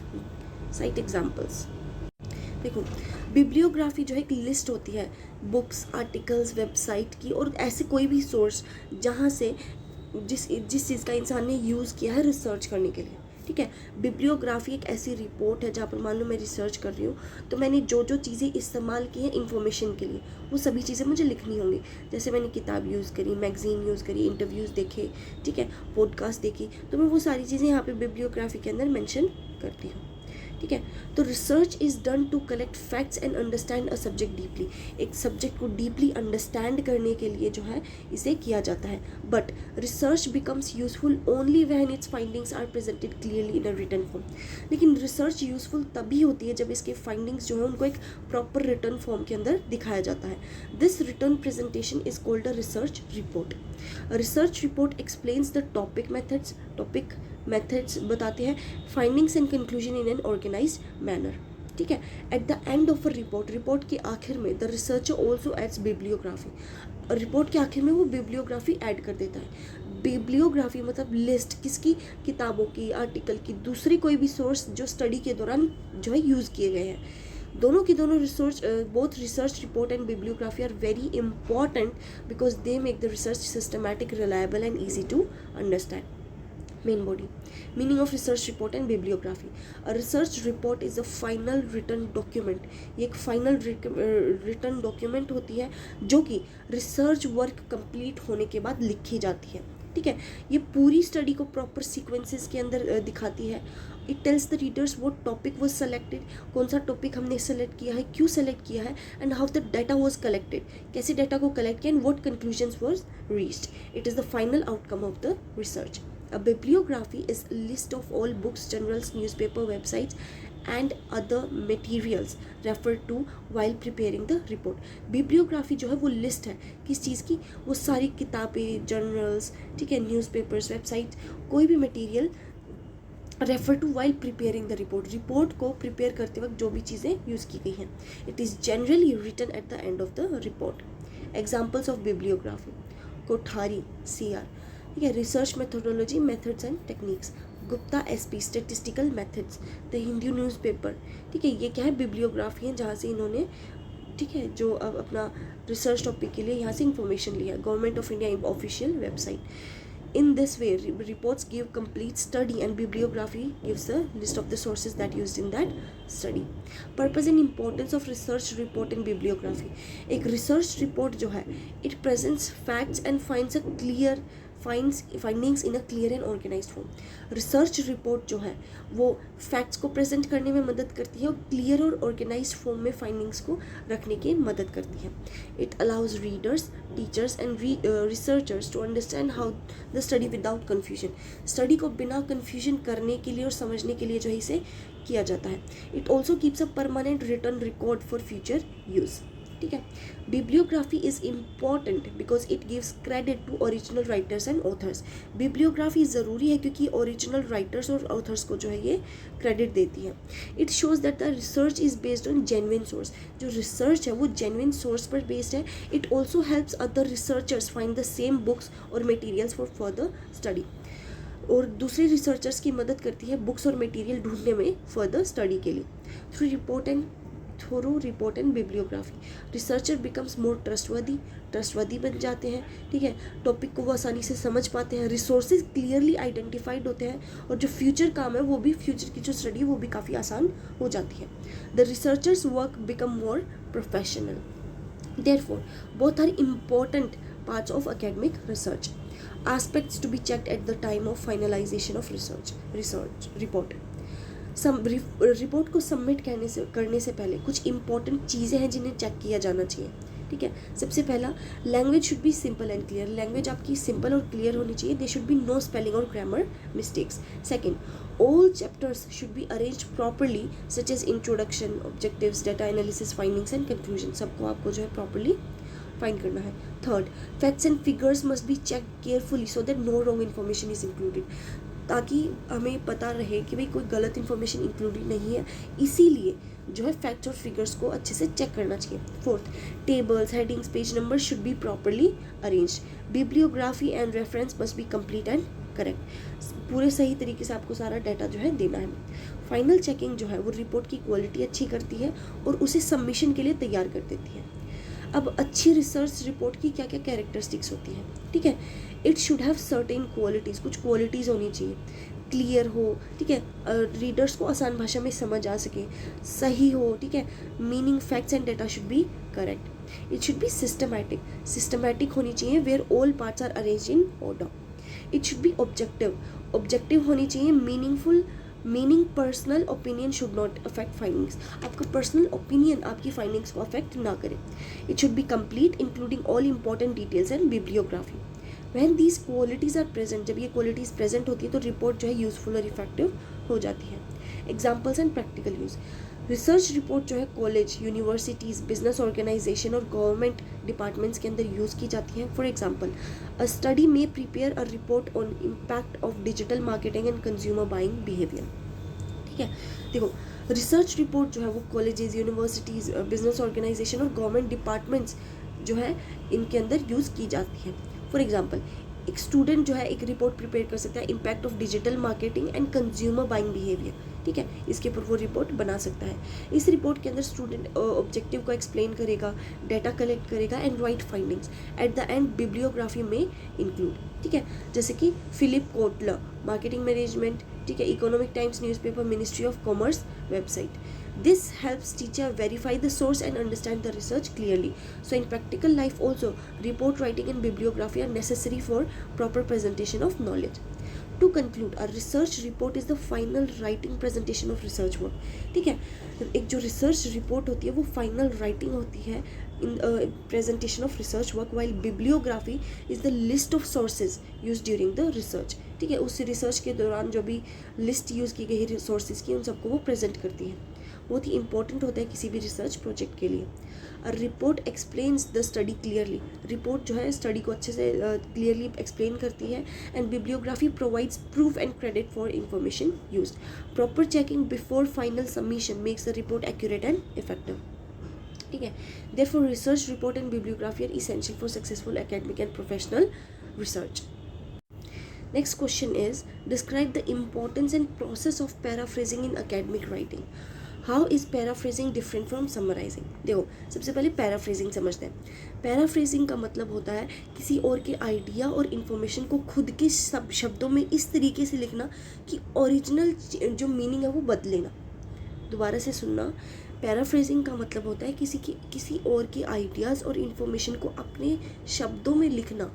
Cite examples. देखो, बिब्लियोग्राफी जो है एक लिस्ट होती है बुक्स, आर्टिकल्स, वेबसाइट की और ऐसे कोई भी सोर्स जहाँ से जिस चीज़ का इंसान ने यूज़ किया है रिसर्च करने के लिए, ठीक है. बिब्लियोग्राफी एक ऐसी रिपोर्ट है जहाँ पर मान लो मैं रिसर्च कर रही हूँ तो मैंने जो जो चीज़ें इस्तेमाल की हैं इन्फॉर्मेशन के लिए वो सभी चीज़ें मुझे लिखनी होंगी. जैसे मैंने किताब यूज़ करी, मैगजीन यूज़ करी, इंटरव्यूज़ देखे, ठीक है, पॉडकास्ट देखी, तो मैं वो सारी चीज़ें यहाँ पे बिब्लियोग्राफी के अंदर मेंशन करती हूँ, ठीक है. तो research is done to collect facts and understand a subject deeply. एक सब्जेक्ट को डीपली अंडरस्टैंड करने के लिए जो है इसे किया जाता है. But research becomes useful only when its findings are presented clearly in a written form. लेकिन रिसर्च यूजफुल तभी होती है जब इसके फाइंडिंग्स जो है उनको एक प्रॉपर रिटन फॉर्म के अंदर दिखाया जाता है. This written presentation is called a research report. Research report explains the topic methods बताते हैं, findings and conclusion in an organised manner, ठीक है. At the end of a report के आखिर में the researcher also adds bibliography. Report के आखिर में वो बिब्लियोग्राफी ऐड कर देता है. बिब्लियोग्राफी मतलब लिस्ट किसकी, किताबों की, आर्टिकल की, दूसरे कोई भी सोर्स जो स्टडी के दौरान जो है यूज़ किए गए हैं. दोनों की दोनों both research report and bibliography are very important because they make the research systematic, reliable and easy to understand. Main body. Meaning of research report and bibliography. A research report is a final written document. ये एक final written document होती है जो कि research work complete होने के बाद लिखी जाती है, ठीक है. ये पूरी स्टडी को प्रॉपर सीक्वेंसेस के अंदर दिखाती है. It tells the readers what topic was selected, कौन सा टॉपिक हमने सेलेक्ट किया है, क्यों सेलेक्ट किया है, and how the data was collected, कैसे डाटा को कलेक्ट किया, and what conclusions was reached. It is the final outcome of the research. A bibliography is a list of all books, journals, newspaper, websites and other materials referred to while preparing the report. Bibliography जो है वो list है किस चीज़ की, वो सारी किताबें, journals, ठीक है, न्यूज़पेपर्स, वेबसाइट, कोई भी material refer to while preparing the report को प्रिपेयर करते वक्त जो भी चीज़ें यूज़ की गई हैं. It is generally written at the end of the report. Examples of bibliography. Kothari CR, ठीक है. Research methodology, methods and techniques. Gupta SP, statistical methods. The Hindu newspaper, ठीक है. ये क्या है, बिब्लियोग्राफी है जहाँ से इन्होंने, ठीक है, जो अपना रिसर्च टॉपिक के लिए यहाँ से इंफॉर्मेशन लिया. Government of India official website. In this way, reports give complete study and bibliography gives a list of the sources that used in that study. Purpose and importance of research report in bibliography. एक research report जो है, it presents facts and finds a clear findings in a clear and organised form. Research report जो है वो facts को present करने में मदद करती है और क्लियर और ऑर्गेनाइज्ड फॉर्म में फाइंडिंग्स को रखने की मदद करती है. It allows readers, teachers and researchers to understand how the study without confusion. Study को बिना कन्फ्यूजन करने के लिए और समझने के लिए जो है इसे किया जाता है. It also keeps a permanent return record for future use. ठीक है. Bibliography is important because it gives credit to original writers and authors. Bibliography ज़रूरी है क्योंकि ओरिजिनल राइटर्स और ऑथर्स को जो है ये क्रेडिट देती है. It shows that the research is based on genuine source. जो रिसर्च है वो जेन्युइन सोर्स पर बेस्ड है. It also helps other researchers find the same books और मटेरियल्स फॉर फर्दर स्टडी. और दूसरे रिसर्चर्स की मदद करती है बुक्स और मटेरियल ढूंढने में फर्दर स्टडी के लिए. Through report and bibliography researcher becomes more trustworthy बन जाते हैं. ठीक है. टॉपिक को वो आसानी से समझ पाते हैं. रिसोर्सेज क्लियरली आइडेंटिफाइड होते हैं और जो फ्यूचर काम है वो भी फ्यूचर की जो स्टडी वो भी काफ़ी आसान हो जाती है. The researcher's work become more professional. Therefore both are important parts of academic research. Aspects to be checked at the time of finalization of research report. Report को सबमिट करने से पहले कुछ इंपॉर्टेंट चीज़ें हैं जिन्हें चेक किया जाना चाहिए. ठीक है. सबसे पहला, language should be simple and clear. Language आपकी सिंपल और क्लियर होनी चाहिए. There should be no spelling और grammar mistakes. Second, all chapters should be arranged properly such as introduction, objectives, data analysis, findings and conclusion. सबको आपको जो है properly find करना है. Third, facts and figures must be check carefully so that no wrong information is included. ताकि हमें पता रहे कि भाई कोई गलत इन्फॉर्मेशन इंक्लूडेड नहीं है. इसीलिए जो है फैक्ट्स और फिगर्स को अच्छे से चेक करना चाहिए. Fourth, tables, headings, page number should be properly arranged. Bibliography and reference must be complete and correct. पूरे सही तरीके से आपको सारा डाटा जो है देना है. फाइनल चेकिंग जो है वो रिपोर्ट की क्वालिटी अच्छी करती है और उसे सबमिशन के लिए तैयार कर देती है. अब अच्छी रिसर्च रिपोर्ट की क्या क्या कैरेक्टरिस्टिक्स होती हैं. ठीक है. It should have certain qualities. कुछ क्वालिटीज़ होनी चाहिए. क्लियर हो. ठीक है. रीडर्स को आसान भाषा में समझ आ सके. सही हो. ठीक है. Meaning, facts and data should be correct. It should be systematic होनी चाहिए where all parts are arrange in order. It should be objective होनी चाहिए. Meaning personal opinion should not affect findings. आपका पर्सनल ओपिनियन आपकी findings को affect ना करे. It should be complete including all important details and bibliography. When these qualities are present, जब ये qualities present होती है तो रिपोर्ट जो है यूजफुल और इफेक्टिव हो जाती है. Examples and practical use. Research report जो है कॉलेज, यूनिवर्सिटीज़, बिजनेस ऑर्गेनाइजेशन और गवर्नमेंट डिपार्टमेंट्स के अंदर यूज़ की जाती हैं. फॉर एग्जांपल, अ स्टडी में prepare a report on impact of digital marketing and consumer buying behaviour. ठीक है. देखो, रिसर्च रिपोर्ट जो है वो कॉलेजेस, यूनिवर्सिटीज़, बिजनेस ऑर्गेनाइजेशन और गवर्नमेंट डिपार्टमेंट्स जो है इनके अंदर यूज़ की जाती है. फॉर एग्जांपल, एक स्टूडेंट जो है एक रिपोर्ट प्रिपेयर कर सकता है impact of digital marketing and consumer buying behaviour. ठीक है. इसके ऊपर वो रिपोर्ट बना सकता है. इस रिपोर्ट के अंदर स्टूडेंट ऑब्जेक्टिव को एक्सप्लेन करेगा, डाटा कलेक्ट करेगा and right findings. Eight the and bibliography में इंक्लूड. ठीक है. जैसे कि फिलिप कोटलर, मार्केटिंग मैनेजमेंट. ठीक है. Economic times newspaper, ministry of commerce website. This helps teacher verify the source and understand the research clearly. So in practical life also, report writing and bibliography are necessary for proper presentation of knowledge. To conclude, a research report is the final writing presentation of research work. ठीक है. एक जो research report होती है वो final writing होती है in presentation of research work, while bibliography is the list of sources used during the research. ठीक है. उस रिसर्च के दौरान जो भी लिस्ट यूज़ की गई रिसोर्सेज की उन सबको वो प्रेजेंट करती है. बहुत ही इंपॉर्टेंट होता है किसी भी रिसर्च प्रोजेक्ट के लिए. A report explains the study clearly. Report जो है स्टडी को अच्छे से क्लियरली एक्सप्लेन करती है. And bibliography provides proof and credit for information used. Proper checking before final submission makes the report accurate and effective. ठीक है. Therefore research report and bibliography are essential for successful academic and professional research. Next question is, describe the importance and process of paraphrasing in academic writing. How is paraphrasing different from summarising? देखो, सबसे पहले paraphrasing समझते हैं। Paraphrasing का मतलब होता है किसी और के आइडिया और इन्फॉर्मेशन को खुद के सब शब्दों में इस तरीके से लिखना कि ओरिजिनल जो मीनिंग है वो बदले ना। दोबारा से सुनना, पैराफ्रेजिंग का मतलब होता है किसी और के आइडियाज़ और इन्फॉर्मेशन को अपने शब्दों में लिखना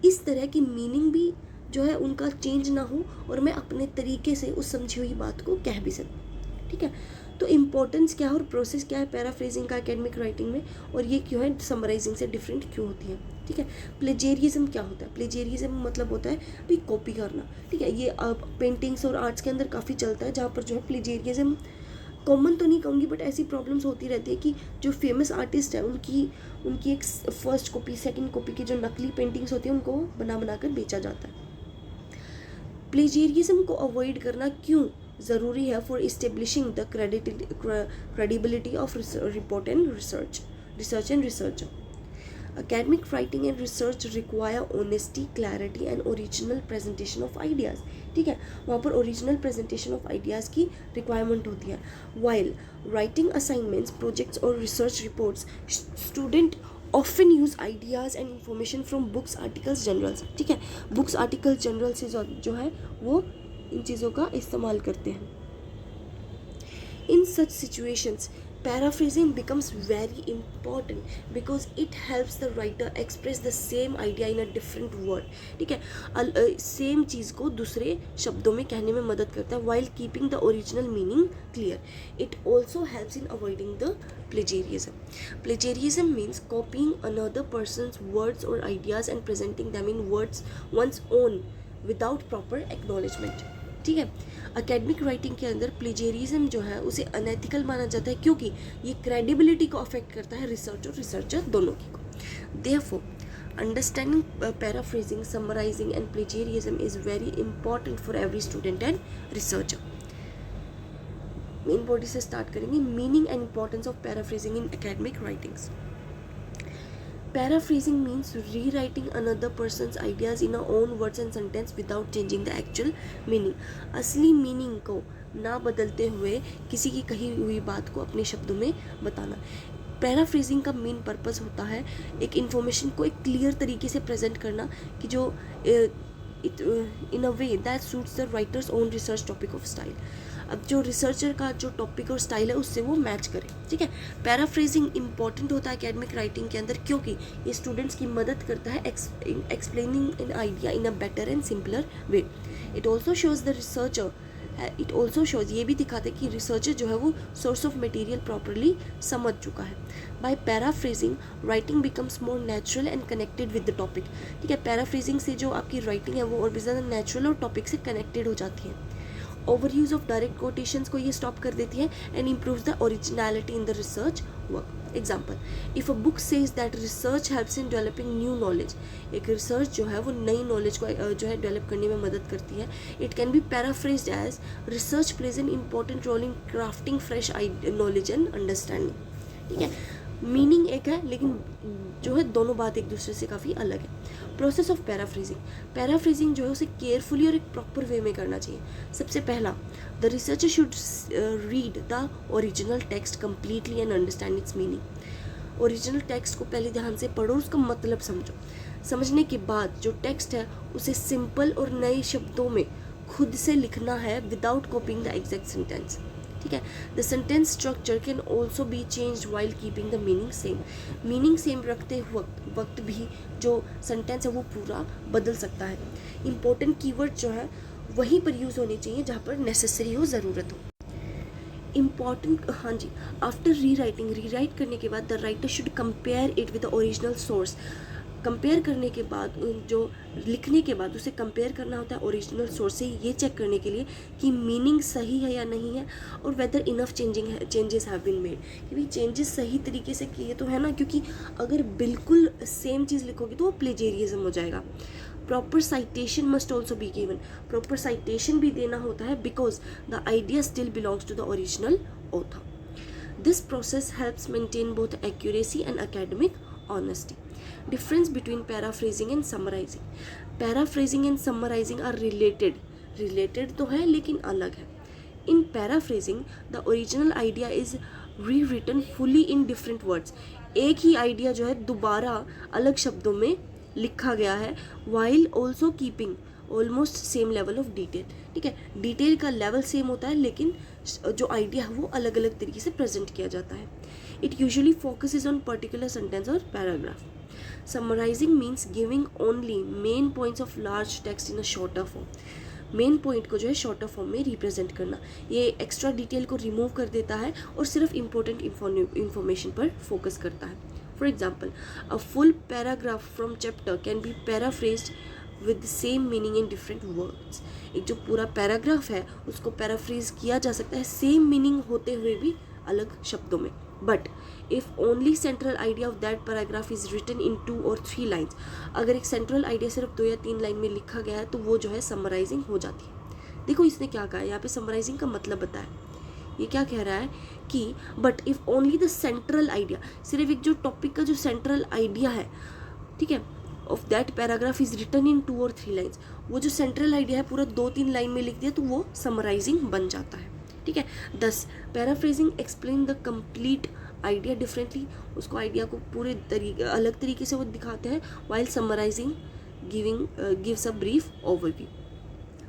इस तरह की मीनिंग भी जो है उनका चेंज ना हो और मैं अपने तरीके से उस समझी हुई बात को कह भी सकूँ। ठीक है, तो इम्पोर्टेंस क्या है और प्रोसेस क्या है पैराफ्रेजिंग का एकेडमिक राइटिंग में, और ये क्यों है समराइजिंग से डिफरेंट क्यों होती है? ठीक है, प्लेजेरिज्म क्या होता है? प्लेजेरिज्म मतलब होता है भाई कॉपी करना। ठीक है, ये अब पेंटिंग्स और आर्ट्स के अंदर काफ़ी चलता है, जहाँ पर जो है प्लेजेरिज्म कॉमन तो नहीं कहूँगी बट ऐसी प्रॉब्लम्स होती रहती है कि जो फेमस आर्टिस्ट है उनकी एक फर्स्ट कॉपी सेकंड कॉपी की जो नकली पेंटिंग्स होती है उनको बना कर बेचा जाता है। प्लेजियरिज्म को अवॉइड करना क्यों ज़रूरी है? For establishing the credibility of report and research and research. Academic writing and research require honesty, clarity and original presentation of ideas. ठीक है, वहाँ पर original presentation of ideas की requirement होती है. While writing assignments, projects or research reports, student often use ideas and information from books, articles, journals. ठीक है, books, articles, journals से जो है वो इन चीज़ों का इस्तेमाल करते हैं. In such situations, paraphrasing becomes very important because it helps the writer express the same idea in a different word. ठीक है, सेम चीज़ को दूसरे शब्दों में कहने में मदद करता है while keeping the original meaning clear. It also helps in avoiding the plagiarism. Plagiarism means copying another person's words or ideas and presenting them in words one's own without proper acknowledgement. ठीक है, academic writing के अंदर प्लेजेरिज्म जो है उसे unethical माना जाता है क्योंकि ये क्रेडिबिलिटी को अफेक्ट करता है रिसर्च और रिसर्चर दोनों की को। Therefore understanding paraphrasing, summarising and plagiarism is very important for every student and researcher. Main body से स्टार्ट करेंगे, meaning and importance of paraphrasing in academic writings. Paraphrasing means rewriting another person's ideas in our own words and sentence without changing the actual meaning. असली meaning को ना बदलते हुए किसी की कही हुई बात को अपने शब्दों में बताना। पैराफ्रेजिंग का मेन पर्पस होता है एक इन्फॉर्मेशन को एक क्लियर तरीके से प्रेजेंट करना कि जो in a way that suits the writer's own research topic of style. अब जो रिसर्चर का जो टॉपिक और स्टाइल है उससे वो मैच करे। ठीक है, पैराफ्रेजिंग इंपॉर्टेंट होता है एकेडमिक राइटिंग के अंदर क्योंकि ये स्टूडेंट्स की मदद करता है explaining an idea in a better and simpler way. It also shows the researcher, it also shows, ये भी दिखाता है कि रिसर्चर जो है वो सोर्स ऑफ मटेरियल प्रॉपरली समझ चुका है। By paraphrasing writing becomes more natural and connected with the topic. ठीक है, पैराफ्रेजिंग से जो आपकी राइटिंग है वो और भी ज़्यादा नेचुरल और टॉपिक से कनेक्टेड हो जाती है। Over use of direct quotations को ये स्टॉप कर देती है and improves the originality in the research work. Example, if a book says that research helps in developing new knowledge, एक रिसर्च जो है वो नई नॉलेज को जो है डेवलप करने में मदद करती है। It can be paraphrased as research plays an important role in crafting fresh knowledge and understanding. ठीक है, मीनिंग एक है लेकिन जो है दोनों बात एक दूसरे से काफ़ी अलग है। प्रोसेस ऑफ पैराफ्रेजिंग, पैराफ्रेजिंग जो है उसे केयरफुली और एक प्रॉपर वे में करना चाहिए। सबसे पहला, the researcher should read the original text completely and understand it's meaning. Original text को पहले ध्यान से पढ़ो, उसका मतलब समझो। समझने के बाद जो टेक्स्ट है उसे सिंपल और नए शब्दों में खुद से लिखना है without copying the exact sentence. ठीक है, the sentence structure can also be change while keeping the meaning same. Meaning same रखते वक्त भी जो सेंटेंस है वो पूरा बदल सकता है। इंपॉर्टेंट कीवर्ड जो है वहीं पर यूज़ होने चाहिए जहाँ पर नेसेसरी हो, ज़रूरत हो। इम्पॉर्टेंट, हाँ जी, आफ्टर रीराइट करने के बाद the writer should compare it with the original source. Compare करने के बाद जो लिखने के बाद उसे कंपेयर करना होता है ओरिजिनल सोर्स से, ये चेक करने के लिए कि मीनिंग सही है या नहीं है और whether enough changes have been made, कि भाई चेंजेस सही तरीके से किए तो है ना, क्योंकि अगर बिल्कुल सेम चीज़ लिखोगे तो वो प्लेजेरिज्म हो जाएगा। Proper citation must also be given, proper citation भी देना होता है because the idea still belongs to the original author. This process helps maintain both accuracy and academic honesty. Difference between paraphrasing and summarizing. Paraphrasing and summarizing are related तो है लेकिन अलग है। In paraphrasing, the original idea is rewritten fully in different words. एक ही idea जो है दोबारा अलग शब्दों में लिखा गया है, while also keeping almost same level of detail. ठीक है, डिटेल का लेवल सेम होता है लेकिन जो आइडिया है वो अलग अलग तरीके से प्रेजेंट किया जाता है. It usually focuses on particular sentence और paragraph. Summarising means giving only main points of large text in a shorter form. Main point को जो है शॉर्टर फॉर्म में रिप्रेजेंट करना. ये एक्स्ट्रा डिटेल को रिमूव कर देता है और सिर्फ इंपॉर्टेंट इंफॉर्मेशन पर फोकस करता है. For example, a full paragraph from chapter can be paraphrased with the same meaning in different words. एक जो पूरा पैराग्राफ है उसको पैराफ्रेज किया जा सकता है सेम मीनिंग होते हुए भी अलग शब्दों में. But if only central idea of that paragraph is written in 2 or 3 lines, अगर एक सेंट्रल आइडिया सिर्फ 2 या 3 लाइन में लिखा गया है तो वो जो है समराइजिंग हो जाती है. देखो इसने क्या कहा है यहाँ पे, समराइजिंग का मतलब बताया. ये क्या कह रहा है कि but if only the central idea, सिर्फ एक जो टॉपिक का जो सेंट्रल आइडिया है, ठीक है, of that paragraph is written in 2 or 3 lines, वो जो सेंट्रल आइडिया है पूरा 2-3 लाइन में लिख दिया तो वो समराइजिंग बन जाता है. ठीक है. Thus, paraphrasing explain the complete idea differently. उसको आइडिया को पूरे अलग तरीके से वो दिखाते हैं, while summarising gives a brief overview.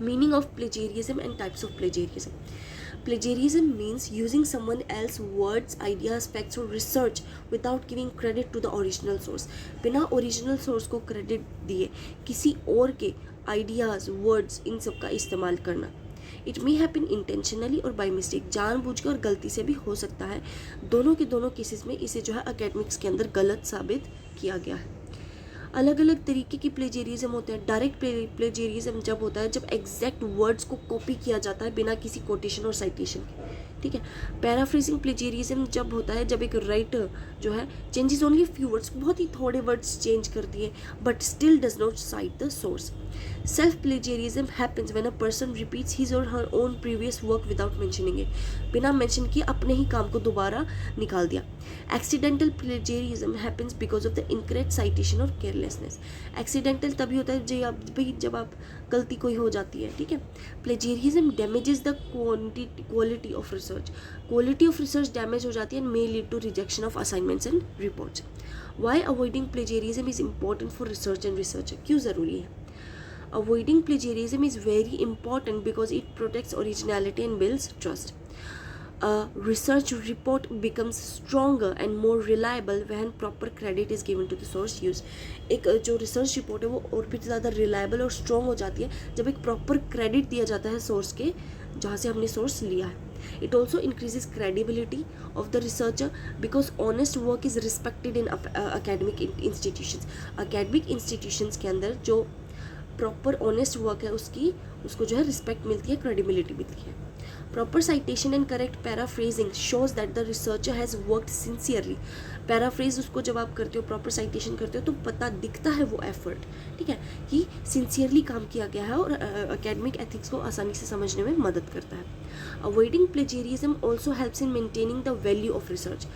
Meaning of plagiarism and types of plagiarism. Plagiarism means using someone else's words, ideas, facts or research without giving credit to the original source. बिना original source को credit दिए किसी और के ideas, words इन सब का इस्तेमाल करना. It may happen intentionally और by mistake. जानबूझकर और गलती से भी हो सकता है. दोनों के दोनों केसेस में इसे जो है academics के अंदर गलत साबित किया गया है. अलग अलग तरीके की प्लेजेरिज्म होते हैं. डायरेक्ट प्लेजेरिज्म जब होता है जब एग्जैक्ट वर्ड्स को कॉपी किया जाता है बिना किसी कोटेशन और साइटेशन के. ठीक है. पैराफ्रेजिंग प्लेजेरिज्म जब होता है जब एक राइटर जो है चेंजेस ओनली फ्यू वर्ड्स, बहुत ही थोड़े वर्ड्स चेंज कर दिए but still does not cite the source. Self plagiarism happens when a person repeats his और her own previous work without mentioning it. बिना मेंशन किए अपने ही काम को दोबारा निकाल दिया. Accidental plagiarism happens because of the incorrect citation और केयरलेसनेस. एक्सीडेंटल तभी होता है जब आप गलती कोई हो जाती है. ठीक है. Plagiarism damages the quality of research. Quality of research damage हो जाती है and may lead to rejection of assignments and reports. Why avoiding plagiarism is important for research and researcher? क्यों ज़रूरी है? Avoiding plagiarism is very important because it protects originality and builds trust. A research report becomes stronger and more reliable when proper credit is given to the source used. एक जो research report है वो और भी ज़्यादा reliable और strong हो जाती है जब एक प्रॉपर क्रेडिट दिया जाता है सोर्स के जहाँ से हमने सोर्स लिया है. It also increases credibility of the researcher because honest work is respected in academic institutions. Academic institutions के अंदर जो प्रॉपर ऑनेस्ट वर्क है उसको जो है रिस्पेक्ट मिलती है, क्रेडिबिलिटी मिलती है. Proper citation and correct paraphrasing shows that the researcher has worked sincerely. Paraphrase उसको जब आप करते हो, प्रॉपर साइटेशन करते हो तो पता दिखता है वो एफर्ट, ठीक है, कि सिंसियरली काम किया गया है और एकेडमिक एथिक्स को आसानी से समझने में मदद करता है. Avoiding plagiarism also helps in maintaining the value of research.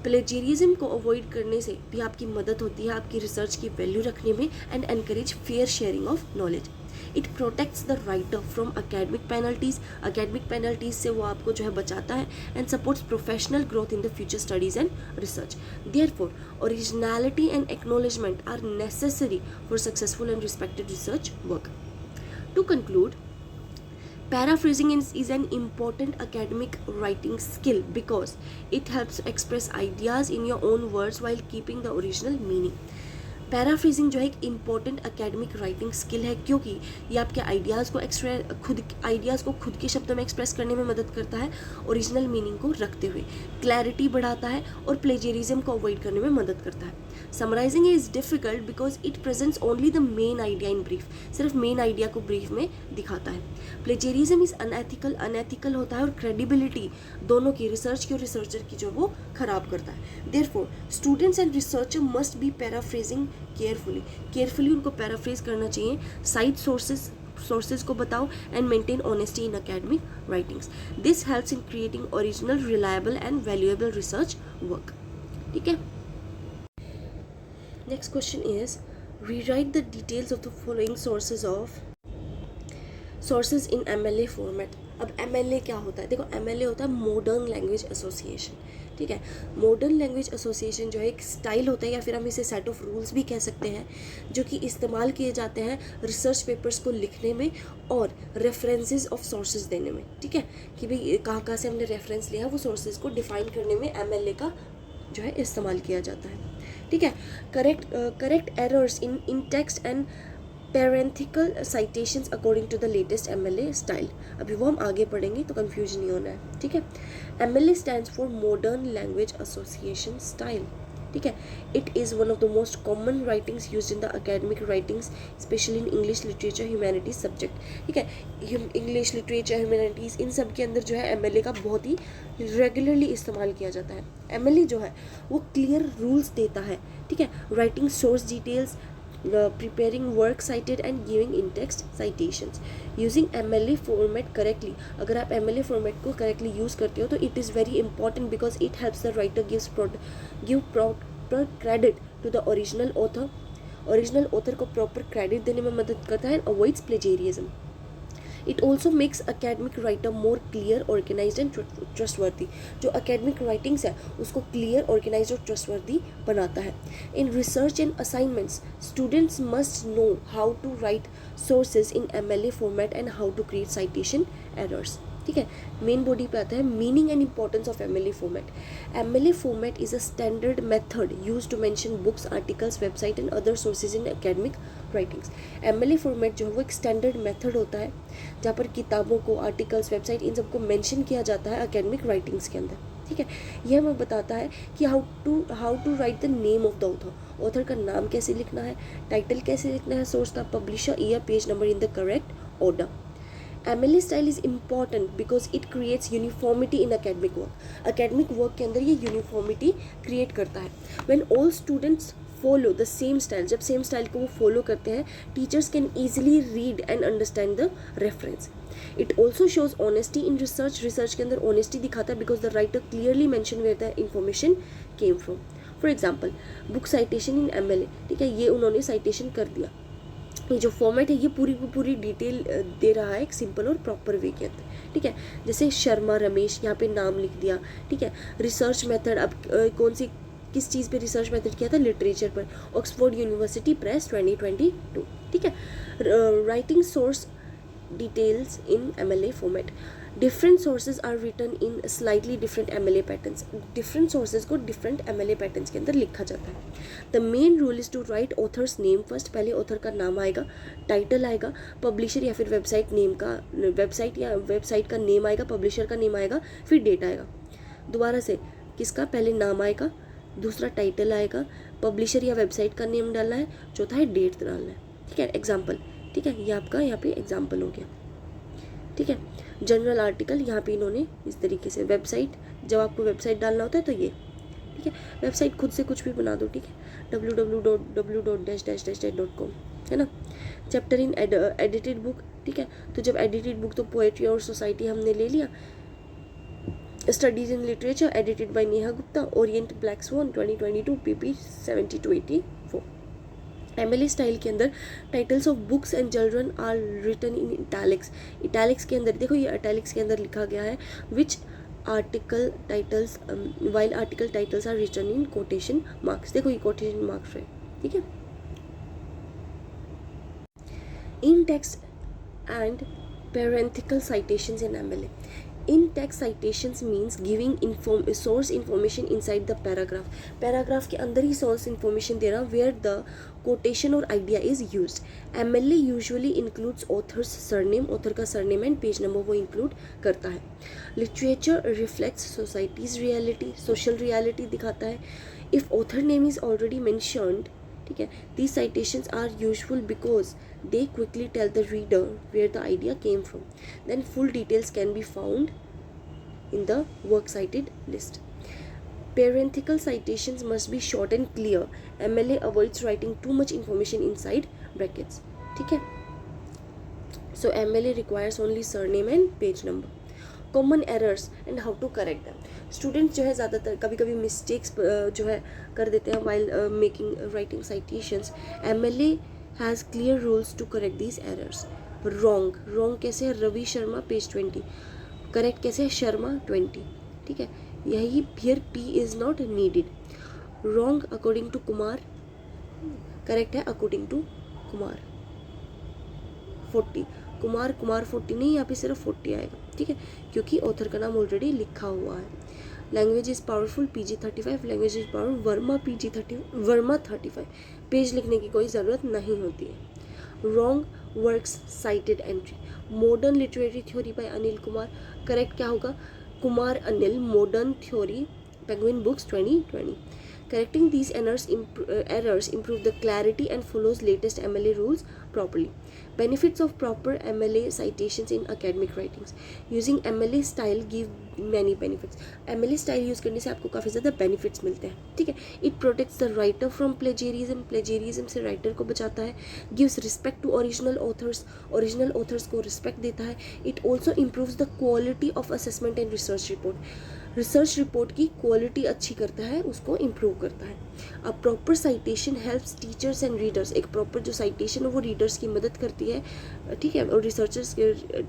Plagiarism को अवॉइड करने से भी आपकी मदद होती है आपकी रिसर्च की वैल्यू रखने में and encourage fair sharing of knowledge. It protects the writer from academic penalties. Academic penalties से वो आपको जो है बचाता है and supports professional growth in the future studies and research. Therefore originality and acknowledgement are necessary for successful and respected research work. To conclude, paraphrasing is an important academic writing skill because it helps express ideas in your own words while keeping the original meaning. Paraphrasing जो है एक important academic writing skill है क्योंकि ये आपके ideas को खुद के शब्दों में एक्सप्रेस करने में मदद करता है, ओरिजिनल मीनिंग को रखते हुए क्लैरिटी बढ़ाता है और प्लेजेरिज्म को अवॉइड करने में मदद करता है. Summarising is difficult because it presents only the main idea in brief. सिर्फ मेन आइडिया को ब्रीफ में दिखाता है. प्लेजेरिज्म इज़ अनएथिकल होता है और क्रेडिबिलिटी दोनों की, रिसर्च की और रिसर्चर की जो वो खराब करता है. Therefore students and researcher must be paraphrasing carefully उनको पैराफ्रेज करना चाहिए. साइड सोर्सेज को बताओ and maintain honesty in academic writings. This helps in creating original, reliable and valuable research work. ठीक है. Next question is rewrite the details of the following sources in MLA format. अब MLA क्या होता है? देखो MLA होता है modern language association, ठीक है। मॉडर्न लैंग्वेज एसोसिएशन जो है एक स्टाइल होता है, या फिर हम इसे सेट ऑफ रूल्स भी कह सकते हैं, जो कि इस्तेमाल किए जाते हैं रिसर्च पेपर्स को लिखने में और रेफरेंसेस ऑफ सोर्सेज देने में, ठीक है, कि भाई कहाँ कहाँ से हमने रेफरेंस लिया, वो सोर्सेज को डिफाइन करने में MLA का जो है इस्तेमाल किया जाता है, ठीक है। Correct errors in text and parenthetical citations according to the latest MLA style. अभी वो हम आगे पढ़ेंगे तो कंफ्यूज नहीं होना है, ठीक है। MLA stands for modern language association style, ठीक है। It is one of the most common writings used in the academic writings, specially in English literature humanities subject, ठीक है। इंग्लिश लिटरेचर ह्यूमैनिटीज़ इन सब के अंदर जो है MLA का बहुत ही रेगुलरली इस्तेमाल किया जाता है। MLA जो है वो क्लियर रूल्स देता है, ठीक है, writing source details, preparing work cited and giving in-text citations using MLA format correctly। अगर आप MLA format को correctly use करते हो तो it is very important because it helps the writer give proper credit to the original author को proper credit देने में मदद करता है and avoids plagiarism। It also makes academic writer more clear, organized and trustworthy। जो academic writings है उसको clear, organized और trustworthy बनाता है। In research and assignments, students must know how to write sources in MLA format and how to create citation errors, ठीक है। Main body पे आता है meaning and importance of MLA format. MLA format is a standard method use to mention books, articles, website and other sources in academic writings. MLA format जो है वो एक standard method होता है जहाँ पर किताबों को, आर्टिकल्स, वेबसाइट इन सबको मेंशन किया जाता है एकेडमिक राइटिंग्स के अंदर, ठीक है। यह हमें बताता है कि how to write the name of the author का नाम कैसे लिखना है, टाइटल कैसे लिखना है, सोर्स का, publisher, year, page number in the correct order. MLA style is important because it creates uniformity in academic work. Academic work के अंदर ये यूनिफॉर्मिटी क्रिएट करता है। When all students follow the same style, जब same style को वो follow करते हैं, teachers can easily read and understand the reference. It also shows honesty in research के अंदर ऑनेस्टी दिखाता है because the writer clearly mention where the information came from. For example book citation in MLA, ठीक है, ये उन्होंने citation कर दिया। ये जो फॉर्मेट है ये पूरी डिटेल दे रहा है एक सिंपल और प्रॉपर वे के अंदर, ठीक है। जैसे शर्मा रमेश, यहाँ पे नाम लिख दिया, ठीक है। रिसर्च मेथड, अब किस चीज़ पे रिसर्च मेथड किया था, लिटरेचर पर, ऑक्सफोर्ड यूनिवर्सिटी प्रेस 2022, ठीक है। Writing source details in MLA format. Different sources are written in slightly different MLA patterns. Different sources को डिफरेंट MLA पैटर्न्स के अंदर लिखा जाता है। The main rule is to write author's name first. पहले author का नाम आएगा, टाइटल आएगा, पब्लिशर या फिर वेबसाइट का नेम आएगा, पब्लिशर का नेम आएगा, फिर डेट आएगा। दोबारा से किसका पहले नाम आएगा, दूसरा टाइटल आएगा, पब्लिशर या वेबसाइट का नेम डालना है, चौथा है डेट डालना है, ठीक है। एग्जाम्पल, ठीक है, ये आपका यहाँ पे एग्जाम्पल हो गया, ठीक है। जनरल आर्टिकल, यहाँ पे इन्होंने इस तरीके से, वेबसाइट, जब आपको वेबसाइट डालना होता है तो ये, ठीक है। वेबसाइट खुद से कुछ भी बना दो, ठीक है, www.com, है ना। चैप्टर इन एडिटेड बुक, ठीक है, तो जब एडिटेड बुक तो पोएट्री और सोसाइटी हमने ले लिया। Studies in literature edited by Neha Gupta, Orient Black Swan 2022, PP 70-84। MLA style के अंदर titles of books and children are written in italics. Italics के अंदर देखो, ये इटैलिक्स के अंदर लिखा गया है which article titles while article titles are written in quotation marks. देखो ये कोटेशन मार्क्स है, ठीक है। In text and parenthetical citations in MLA. In-text citations means giving source information inside the paragraph. Paragraph के अंदर ही source information दे रहा, where the quotation or idea is used. MLA usually includes author's surname, author का surname and page number वो include करता है. Literature reflects society's reality, social reality दिखाता है. If author name is already mentioned, ठीक है, these citations are useful because they quickly tell the reader where the idea came from. Then full details can be found in the work cited list. Parenthetical citations must be short and clear. MLA avoids writing too much information inside brackets, ठीक है. So MLA requires only surname and page number. Common errors and how to correct them. Students जो है ज़्यादातर कभी कभी mistakes जो है कर देते हैं while making writing citations. MLA has clear rules to correct these errors. Wrong, wrong कैसे है, रवि शर्मा पेज 20, करेक्ट कैसे है, शर्मा 20, ठीक है। यही here P is not needed, wrong according to Kumar, correct है अकॉर्डिंग टू कुमार 40, कुमार 40 नहीं, यहाँ पे सिर्फ 40 आएगा, ठीक है, क्योंकि ऑथर का नाम ऑलरेडी लिखा हुआ है। Language is powerful PG 35, language is powerful Verma PG 30, Verma 35, page लिखने की कोई ज़रूरत नहीं होती है। Wrong works cited entry, modern literary theory by Anil Kumar, correct क्या होगा, Kumar Anil, modern theory, Penguin Books 2020। Correcting these errors improve the clarity and follows latest MLA rules properly. Benefits of proper MLA citations in academic writings. Using MLA style give many benefits. MLA style use करने से आपको काफ़ी ज़्यादा benefits मिलते हैं, ठीक है। It protects the writer from plagiarism. Plagiarism से writer को बचाता है. Gives respect to original authors. Original authors को respect देता है. It also improves the quality of assessment and research report. Research report की क्वालिटी अच्छी करता है, उसको इम्प्रूव करता है। A proper citation helps teachers and readers, एक प्रॉपर जो साइटेशन है वो रीडर्स की मदद करती है, ठीक है, और रिसर्चर्स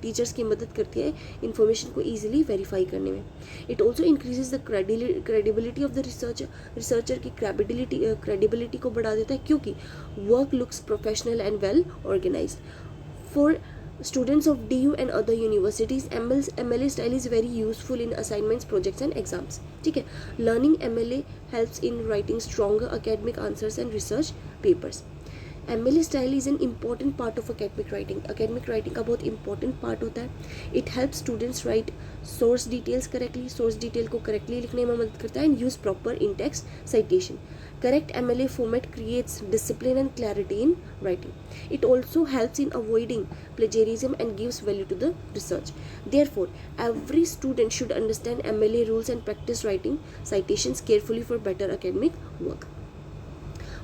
टीचर्स की मदद करती है इन्फॉर्मेशन को ईजिली वेरीफाई करने में। It also increases the credibility of the researcher की क्रेडिबिलिटी को बढ़ा देता है, क्योंकि work looks professional and well organised. For students of DU and other universities, MLA style is very useful in assignments, projects and exams, ठीक है। Learning MLA helps in writing stronger academic answers and research papers. MLA style is an important part of academic writing. Academic writing का बहुत important part होता है. It helps students write source details correctly. Source detail को correctly लिखने में मदद करता है and use proper in-text citation. Correct MLA format creates discipline and clarity in writing. It also helps in avoiding plagiarism and gives value to the research. Therefore, every student should understand MLA rules and practice writing citations carefully for better academic work.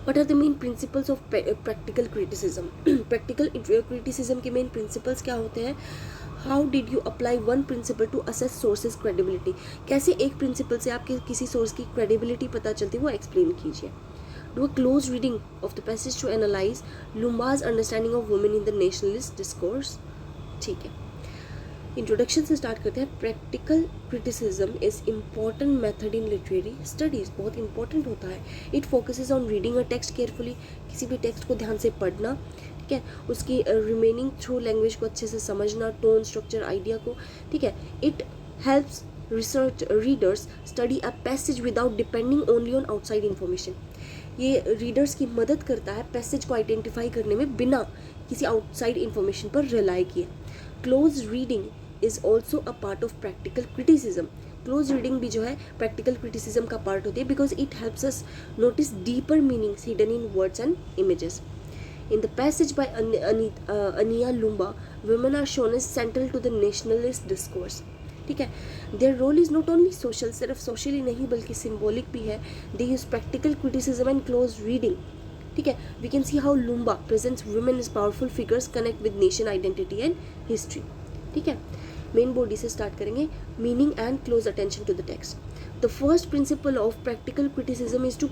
What are the main principles of practical criticism? Practical criticism के main principles क्या होते हैं? How did you apply one principle to assess sources credibility? कैसे एक principle से आपके किसी source की credibility पता चलती है वो explain कीजिए. Do a close reading of the passage to analyze Lumba's understanding of women in the nationalist discourse. ठीक है, इंट्रोडक्शन से स्टार्ट करते हैं. Practical criticism is important method in literary studies, बहुत इंपॉर्टेंट होता है. It focuses on reading a text carefully, किसी भी टेक्स्ट को ध्यान से पढ़ना, ठीक है, उसकी रिमेनिंग थ्रू लैंग्वेज को अच्छे से समझना, टोन, स्ट्रक्चर, आइडिया को, ठीक है. It helps research readers study a passage without depending only on outside information. ये रीडर्स की मदद करता है पैसेज को आइडेंटिफाई करने में बिना किसी आउटसाइड इन्फॉर्मेशन पर रिलाई किए. Close reading is also a part of practical criticism. Close reading भी जो है प्रैक्टिकल क्रिटिसिज्म का पार्ट होती है, because it helps us notice deeper meanings hidden in words and images. In the passage by Ania Lumba, women are shown as central to the nationalist discourse. ठीक है, their role is not only social, सिर्फ socially नहीं बल्कि symbolic भी है. They use practical criticism and close reading. ठीक है, we can see how लुम्बा presents women as powerful figures connect with nation identity and history. ठीक है, मेन बॉडी से स्टार्ट करेंगे. Meaning and close attention to the text. The first principle of practical criticism is to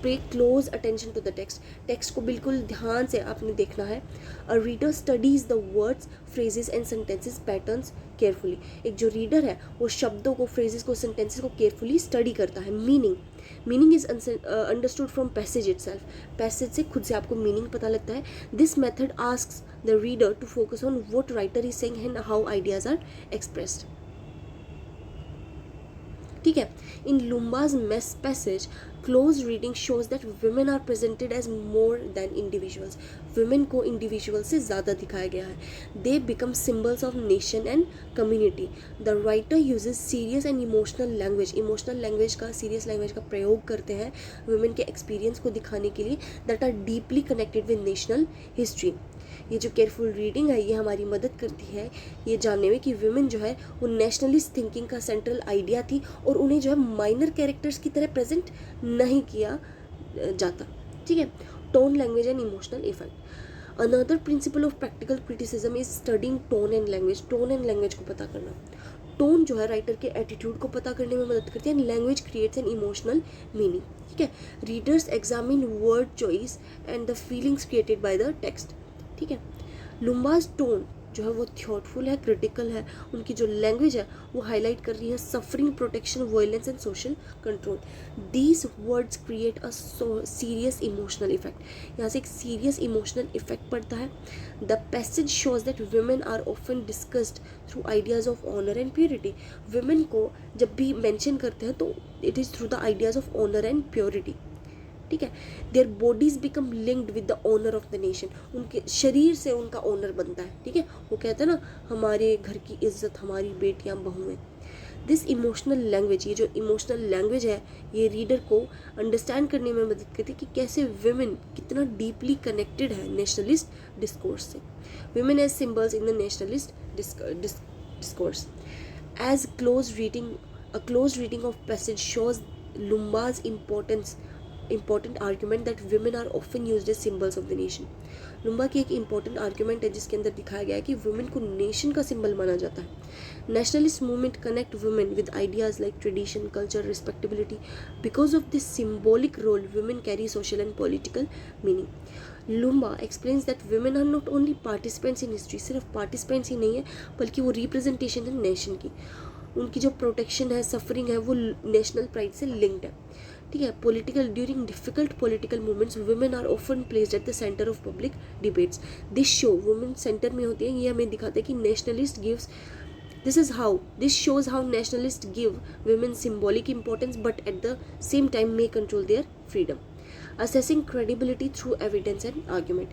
pay close attention to the text. Text को बिल्कुल ध्यान से आपने देखना है. A reader studies the words, phrases and sentences patterns carefully. एक जो reader है वो शब्दों को, फ्रेजेस को, सेंटेंसेस को केयरफुली स्टडी करता है. Meaning is understood from passage itself. Passage से खुद से आपको मीनिंग पता लगता है. This method asks the reader to focus on what writer is saying and how ideas are expressed. ठीक है, in Loomba's mess passage close reading shows that women are presented as more than individuals. Women को individual से ज़्यादा दिखाया गया है. They become symbols of nation and community. The writer usage serious and emotional language. Emotional language का, serious language का प्रयोग करते हैं वुमेन के एक्सपीरियंस को दिखाने के लिए that are deeply connected with national history. ये जो केयरफुल रीडिंग है ये हमारी मदद करती है ये जानने में कि वुमेन जो है वो नेशनलिस्ट थिंकिंग का सेंट्रल आइडिया थी और उन्हें जो है माइनर कैरेक्टर्स की तरह प्रेजेंट नहीं किया जाता. ठीक है, tone, language and emotional effect. Another principal of practical criticism is studying tone and language. Tone and language को पता करना. टोन जो है राइटर के एटीट्यूड को पता करने में मदद करती है. And language creates an emotional meaning. ठीक है, readers examine word choice and the feelings created by the text. ठीक है, लुम्बाज टोन जो है वो थॉटफुल है, क्रिटिकल है, उनकी जो लैंग्वेज है वो हाईलाइट कर रही है suffering, protection, violence and social control. These words create a serious emotional effect. यहाँ से एक सीरियस इमोशनल इफेक्ट पड़ता है. The passage shows that women are often discussed through ideas of honour and purity. Women को जब भी mention करते हैं तो it is through the ideas of honour and purity. ठीक है. Their bodies become linked with the honour of the nation. उनके शरीर से उनका ऑनर बनता है. ठीक है. वो कहते हैं ना, हमारे घर की इज्जत हमारी बेटियां बहुएं. दिस इमोशनल लैंग्वेज, ये जो इमोशनल लैंग्वेज है, ये रीडर को अंडरस्टैंड करने में मदद करती है कि कैसे वुमेन कितना डीपली कनेक्टेड है नेशनलिस्ट डिस्कोर्स से. Women as symbols in the nationalist discourse. As close reading of passage shows Loomba's important argument that women are often used as symbols of the nation. लुम्बा की एक इम्पॉर्टेंट आर्ग्यूमेंट है जिसके अंदर दिखाया गया है कि वुमेन को नेशन का सिंबल माना जाता है. Nationalist movement connect women with ideas like tradition, culture, respectability. Because of this symbolic role women carry social and political meaning. Lumba explains that women are not only participants in history. सिर्फ participants ही नहीं है बल्कि वो representation है nation की. उनकी जो प्रोटेक्शन है, सफरिंग है, वो नेशनल प्राइड से लिंक्ड है. ठीक है. Political during difficult political movements women are often placed at the centre of public debates. This show women centre में होती है. ये हमें दिखाता है कि nationalist gives this shows how nationalists give women symbolic importance but at the same time may control their freedom. Assessing credibility through evidence and argument.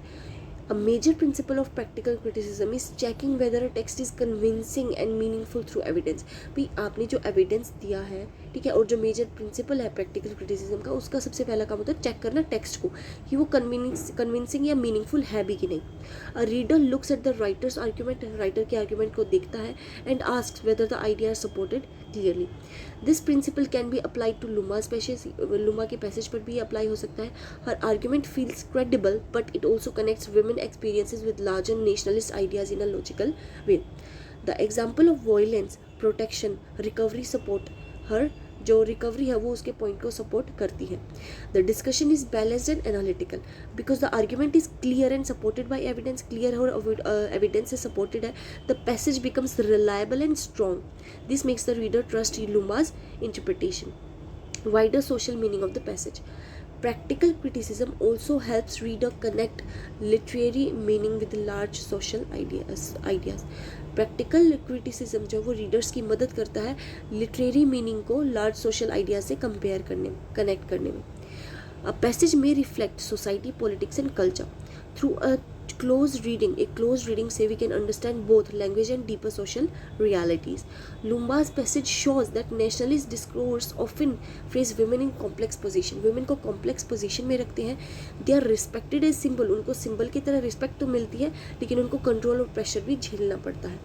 A major principle of practical criticism is checking whether a text is convincing and meaningful through evidence. भी आपने जो evidence दिया है, ठीक है, और जो major principal है प्रैक्टिकल क्रिटिसिज्म का, उसका सबसे पहला काम होता है चेक करना टेक्स्ट को कि वो कन्विंसिंग या मीनिंगफुल है भी कि नहीं. A reader looks at the writer's argument. Writer के आर्ग्यूमेंट को देखता है and asks whether the idea are supported clearly. This principle can be applied to Loomba's passage. Loomba के पैसेज पर भी अप्लाई हो सकता है. Her argument feels credible but it also connects women experiences with larger nationalist ideas in a logical way. The example of violence, protection, recovery support her. जो recovery है वो उसके पॉइंट को सपोर्ट करती है. The discussion is balanced and analytical because the argument is clear and supported by evidence. Clear और evidence से supported है. The passage becomes reliable and strong. This makes the reader trust Loomba's interpretation. Wider social meaning of the passage. Practical criticism also helps reader connect literary meaning with large social ideas. Practical criticism जो वो readers की मदद करता है literary meaning को large social idea से compare करने में, कनेक्ट करने में. A passage may reflect society, politics and culture. Through a close reading से we can understand both language and deeper social realities. Lumba's passage shows that nationalist discourse often phrase women in complex position. Women को complex position में रखते हैं. They are respected as symbol. उनको symbol की तरह respect तो मिलती है लेकिन उनको control और pressure भी झेलना पड़ता है.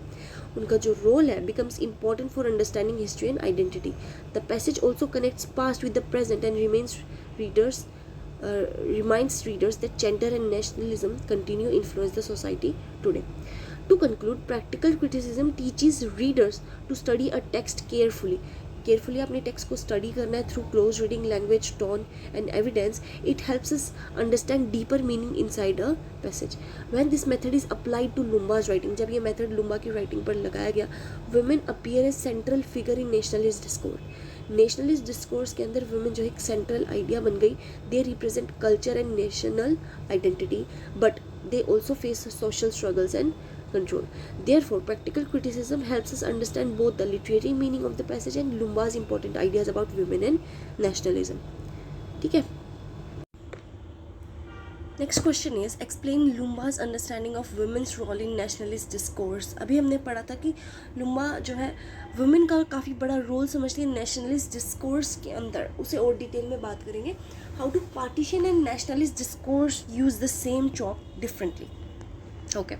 उनका जो role है becomes important for understanding history and identity. The passage also connects past with the present and reminds readers that gender and nationalism continue to influence the society today. To conclude, practical criticism teaches readers to study a text carefully. अपने text को study करना है through close reading, language, tone and evidence. It helps us understand deeper meaning inside a passage. When this method is applied to Loomba's writing, जब ये method Loomba की writing पर लगाया गया, women appear as central figure in nationalist discourse. Nationalist discourse के अंदर women जो एक सेंट्रल आइडिया बन गई. They represent culture and national identity but they also face social struggles and control. Therefore, practical criticism helps us understand both the literary meaning of the passage and Lumba's important ideas about women and nationalism. ठीक है. Next question is explain Loomba's understanding of women's role in nationalist discourse. अभी हमने पढ़ा था कि लुम्बा जो है women का काफ़ी बड़ा रोल समझती है नेशनलिस्ट डिस्कोर्स के अंदर. उसे और डिटेल में बात करेंगे. How to partition and nationalist discourse use the same chalk differently. Okay,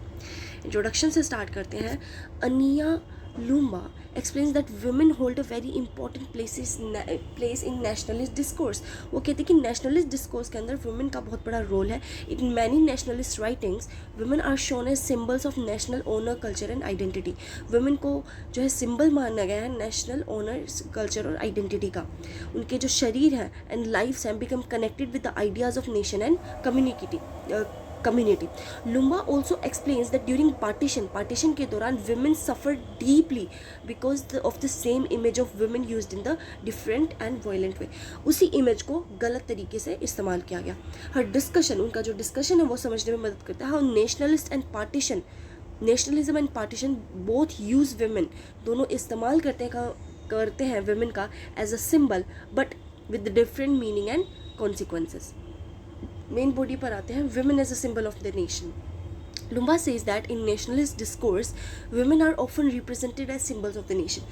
introduction से स्टार्ट करते हैं. Ania Loomba explains that women hold a very important place in nationalist discourse. वो कहते हैं कि नेशनलिस्ट डिस्कोर्स के अंदर वुमेन का बहुत बड़ा रोल है. In many nationalist writings women are shown as symbols of national honour, culture and identity. Women को जो है सिंबल माना गया है नेशनल ऑनर, कल्चर और आइडेंटिटी का. उनके जो शरीर हैं एंड लाइफ्स हैं become connected with the ideas of nation and community. Lumba also explains that during partition के दौरान women suffered deeply because of the same image of women used in the different and violent way. उसी image को गलत तरीके से इस्तेमाल किया गया. Her discussion, उनका जो discussion है वो समझने में मदद करता है how nationalism and partition both use women, दोनों इस्तेमाल करते हैं women का as a symbol but with different meaning and consequences. Main body पर आते हैं women as a symbol of the nation. Lumba says that in nationalist discourse women are often represented as symbols of the nation.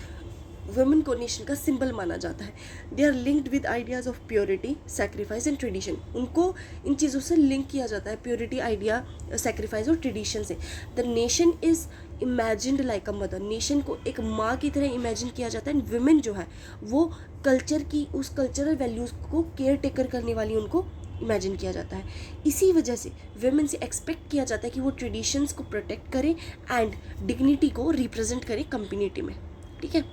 Women को nation का symbol माना जाता है. They are linked with ideas of purity, sacrifice and tradition. उनको इन चीज़ों से link किया जाता है, प्योरिटी, आइडिया, सैक्रिफाइस और ट्रेडिशन से. The nation is imagined like a mother. Nation को एक माँ की तरह इमेजिन किया जाता है. एंड वुमेन जो है वो कल्चर की, उस कल्चरल वैल्यूज़ को केयर टेकर करने वाली उनको इमेजिन किया जाता है. इसी वजह से वुमेन से एक्सपेक्ट किया जाता है कि वो ट्रेडिशंस को प्रोटेक्ट करे एंड डिग्निटी को रिप्रेजेंट करे कम्युनिटी में. ठीक है.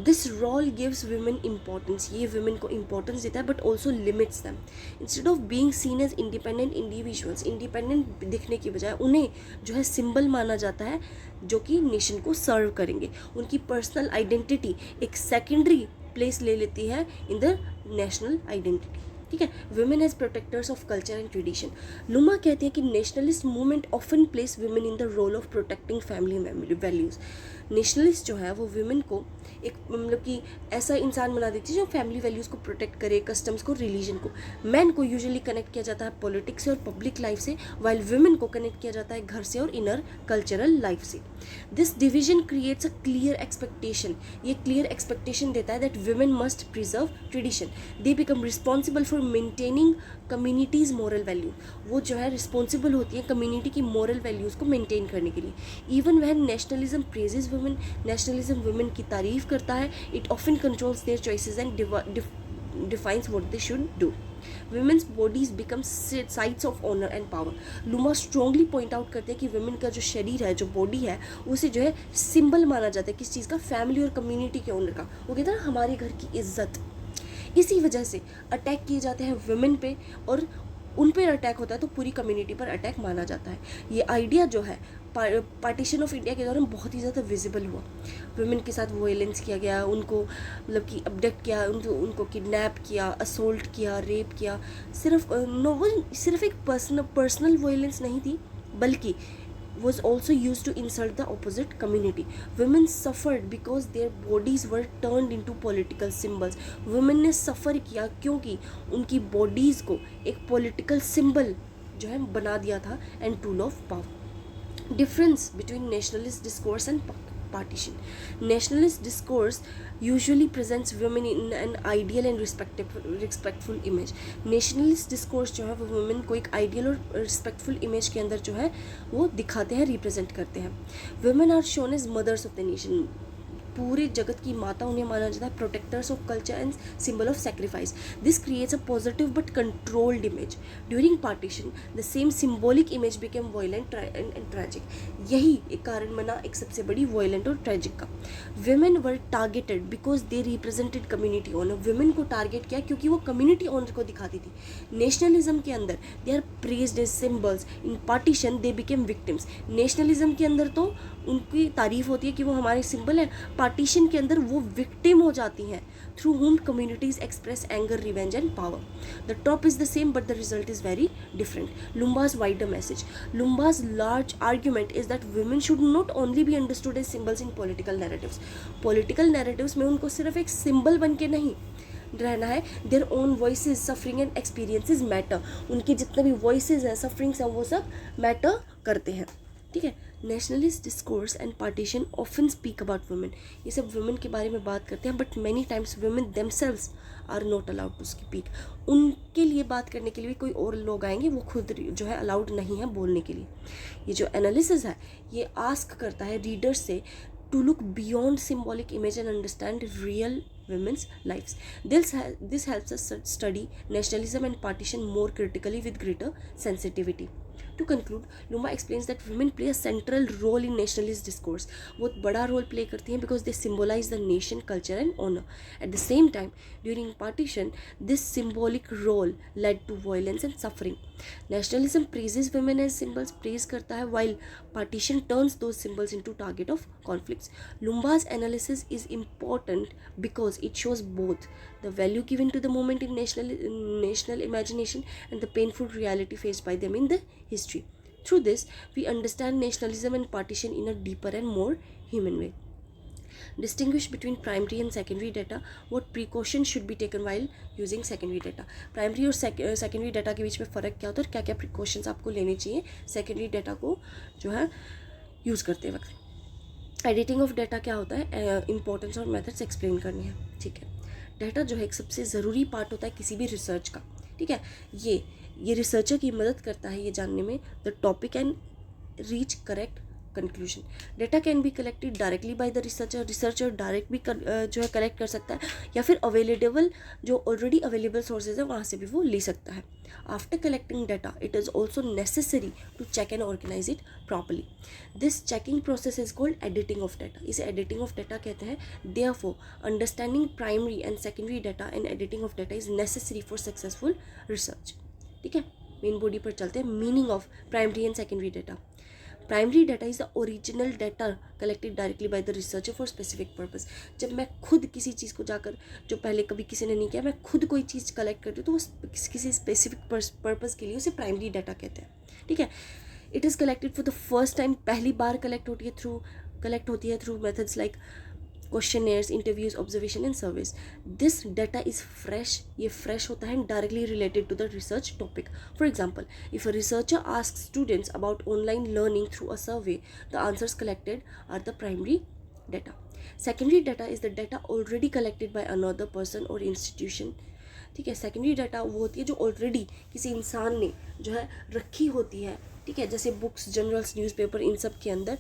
This role gives women importance. ये वुमेन को इम्पोर्टेंस देता है but also limits them. Instead of being seen as independent individuals, independent दिखने की बजाय उन्हें जो है सिंबल माना जाता है जो कि नेशन को सर्व करेंगे. उनकी पर्सनल आइडेंटिटी एक सेकेंडरी प्लेस ले लेती है इन द नेशनल आइडेंटिटी. ठीक है. Women as protectors of culture and tradition. Loomba कहती है कि nationalist movement often place women in the role of protecting family values. Nationalist जो है वो वुमेन को एक मतलब कि ऐसा इंसान बना देती है जो फैमिली वैल्यूज़ को प्रोटेक्ट करे, कस्टम्स को, रिलीजन को. मैन को यूजुअली कनेक्ट किया जाता है पॉलिटिक्स से और पब्लिक लाइफ से, वाइल वुमेन को कनेक्ट किया जाता है घर से और इनर कल्चरल लाइफ से. This division creates a clear expectation. ये क्लियर एक्सपेक्टेशन देता है that women must preserve tradition. They become responsible for maintaining communities moral value. वो जो है रिस्पॉन्सिबल होती है कम्युनिटी की मॉरल वैल्यूज़ को मेंटेन करने के लिए. Even when nationalism praises women, nationalism women की तारीफ करता है. It often controls their choices and defines what they should do. Women's bodies become sites of honour and power. Loomba strongly point out करते हैं कि वुमेन का जो शरीर है, जो बॉडी है, उसे जो है सिंबल माना जाता है. किस चीज़ का? फैमिली और कम्युनिटी के ऑनर का. वो कहते हैं ना हमारे घर की इज्जत. इसी वजह से अटैक किए जाते हैं वुमेन पे, और उन पर अटैक होता है तो पूरी कम्युनिटी पर अटैक माना जाता है. ये आइडिया जो है पार्टीशन ऑफ इंडिया के दौरान बहुत ही ज़्यादा विजिबल हुआ. वुमेन के साथ वायलेंस किया गया, उनको मतलब कि अबडक्ट किया, उनको किडनैप किया, असोल्ट किया, रेप किया. सिर्फ एक पर्सनल वायलेंस नहीं थी, बल्कि was also used to insult the opposite community. Women suffered because their bodies were turned into political symbols. Women ने suffer किया क्योंकि उनकी bodies को एक political symbol जो है बना दिया था and tool of power. Difference between nationalist discourse and partition. Nationalist discourse usually presents women in an ideal and respectful image. Nationalist discourse जो है वो women को एक ideal और respectful image के अंदर जो है वो दिखाते हैं, represent करते हैं. Women are shown as mothers of the nation. पूरे जगत की माता उन्हें माना जाता है, protectors of culture and symbol of sacrifice. This creates a positive but controlled image. During partition the same symbolic image became violent and tragic. यही एक कारण बना एक सबसे बड़ी वायलेंट और ट्रैजिक का. Women were targeted because they represented community honour. Women को टारगेट किया क्योंकि वो कम्युनिटी ऑनर को दिखाती थी. नेशनलिज्म के अंदर they are praised as symbols. In partition they became victims. Nationalism के अंदर तो उनकी तारीफ होती है कि वो हमारे सिंबल है. पार्टीशन के अंदर वो विक्टिम हो जाती हैं, through whom communities express anger, revenge and power. The top is the same but the result is very different. Lumba's wider message. Lumba's large argument is that women should not only be understood as symbols in political narratives. Political narratives में उनको सिर्फ एक symbol बन के नहीं रहना है. Their own voices, suffering and experiences matter. उनकी जितने भी वॉइसेज हैं, सफरिंग्स हैं, वो सब मैटर करते हैं. ठीक है. Nationalist discourse and partition often speak about women. ये सब वुमेन के बारे में बात करते हैं, but many times women themselves are not allowed to speak. उनके लिए बात करने के लिए भी कोई और लोग आएंगे, वो खुद जो है अलाउड नहीं है बोलने के लिए. ये जो एनालिसिस है ये आस्क करता है रीडर्स से to look beyond symbolic image and understand real women's lives. This helps us study nationalism and partition more critically with greater sensitivity. To conclude, Lumba explains that women play a central role in nationalist discourse. बहुत बड़ा role play करती हैं because they symbolize the nation, culture and honor. At the same time, during partition, this symbolic role led to violence and suffering. Nationalism praises women as symbols, praise करता है, while partition turns those symbols into target of conflicts. Lumba's analysis is important because it shows both the value given to the moment in national imagination and the painful reality faced by them in the history. Through this, we understand nationalism and partition in a deeper and more human way. Distinguish between primary and secondary data. What precautions should be taken while using secondary data. Primary और secondary data के बीच में फ़र्क क्या होता है और क्या क्या प्रिकॉशंस आपको लेने चाहिए सेकेंडरी डाटा को जो है यूज़ करते वक्त. एडिटिंग ऑफ डाटा क्या होता है, इंपॉर्टेंस और मेथड्स एक्सप्लेन करनी है. ठीक है, डाटा जो है एक सबसे ज़रूरी पार्ट होता है किसी भी रिसर्च का. ठीक है, ये रिसर्चर की मदद करता है ये जानने में the topic and reach correct conclusion. Data can be collected directly by the researcher direct भी जो है कलेक्ट कर सकता है या फिर अवेलेबल जो ऑलरेडी अवेलेबल सोर्सेज है वहाँ से भी वो ले सकता है. After collecting data it is also necessary to check and organise it properly. This checking process is called editing of data. इसे एडिटिंग ऑफ डाटा कहते हैं. Therefore understanding primary and secondary data and editing of data is necessary for successful research. ठीक है, main body पर चलते हैं. Meaning of primary and secondary data. Primary data is the original data collected directly by the researcher for specific purpose. जब मैं खुद किसी चीज़ को जाकर, जो पहले कभी किसी ने नहीं किया, मैं खुद कोई चीज़ कलेक्ट करती हूँ तो वो किसी स्पेसिफिक पर्पज़ के लिए उसे प्राइमरी डाटा कहते हैं. ठीक है, it is collected for the first time, पहली बार कलेक्ट होती है through methods like questionnaires, interviews, observation and surveys. This data is fresh, ये फ्रेश होता है directly related to the research topic. For example, if a researcher ask students about online learning through a survey, the answers collected are the primary data. Secondary data is the data already collected by another person और institution. ठीक है, secondary data वो होती है जो already किसी इंसान ने जो है रखी होती है. ठीक है, जैसे बुक्स, जर्नल्स, न्यूज़पेपर, इन सब के अंदर.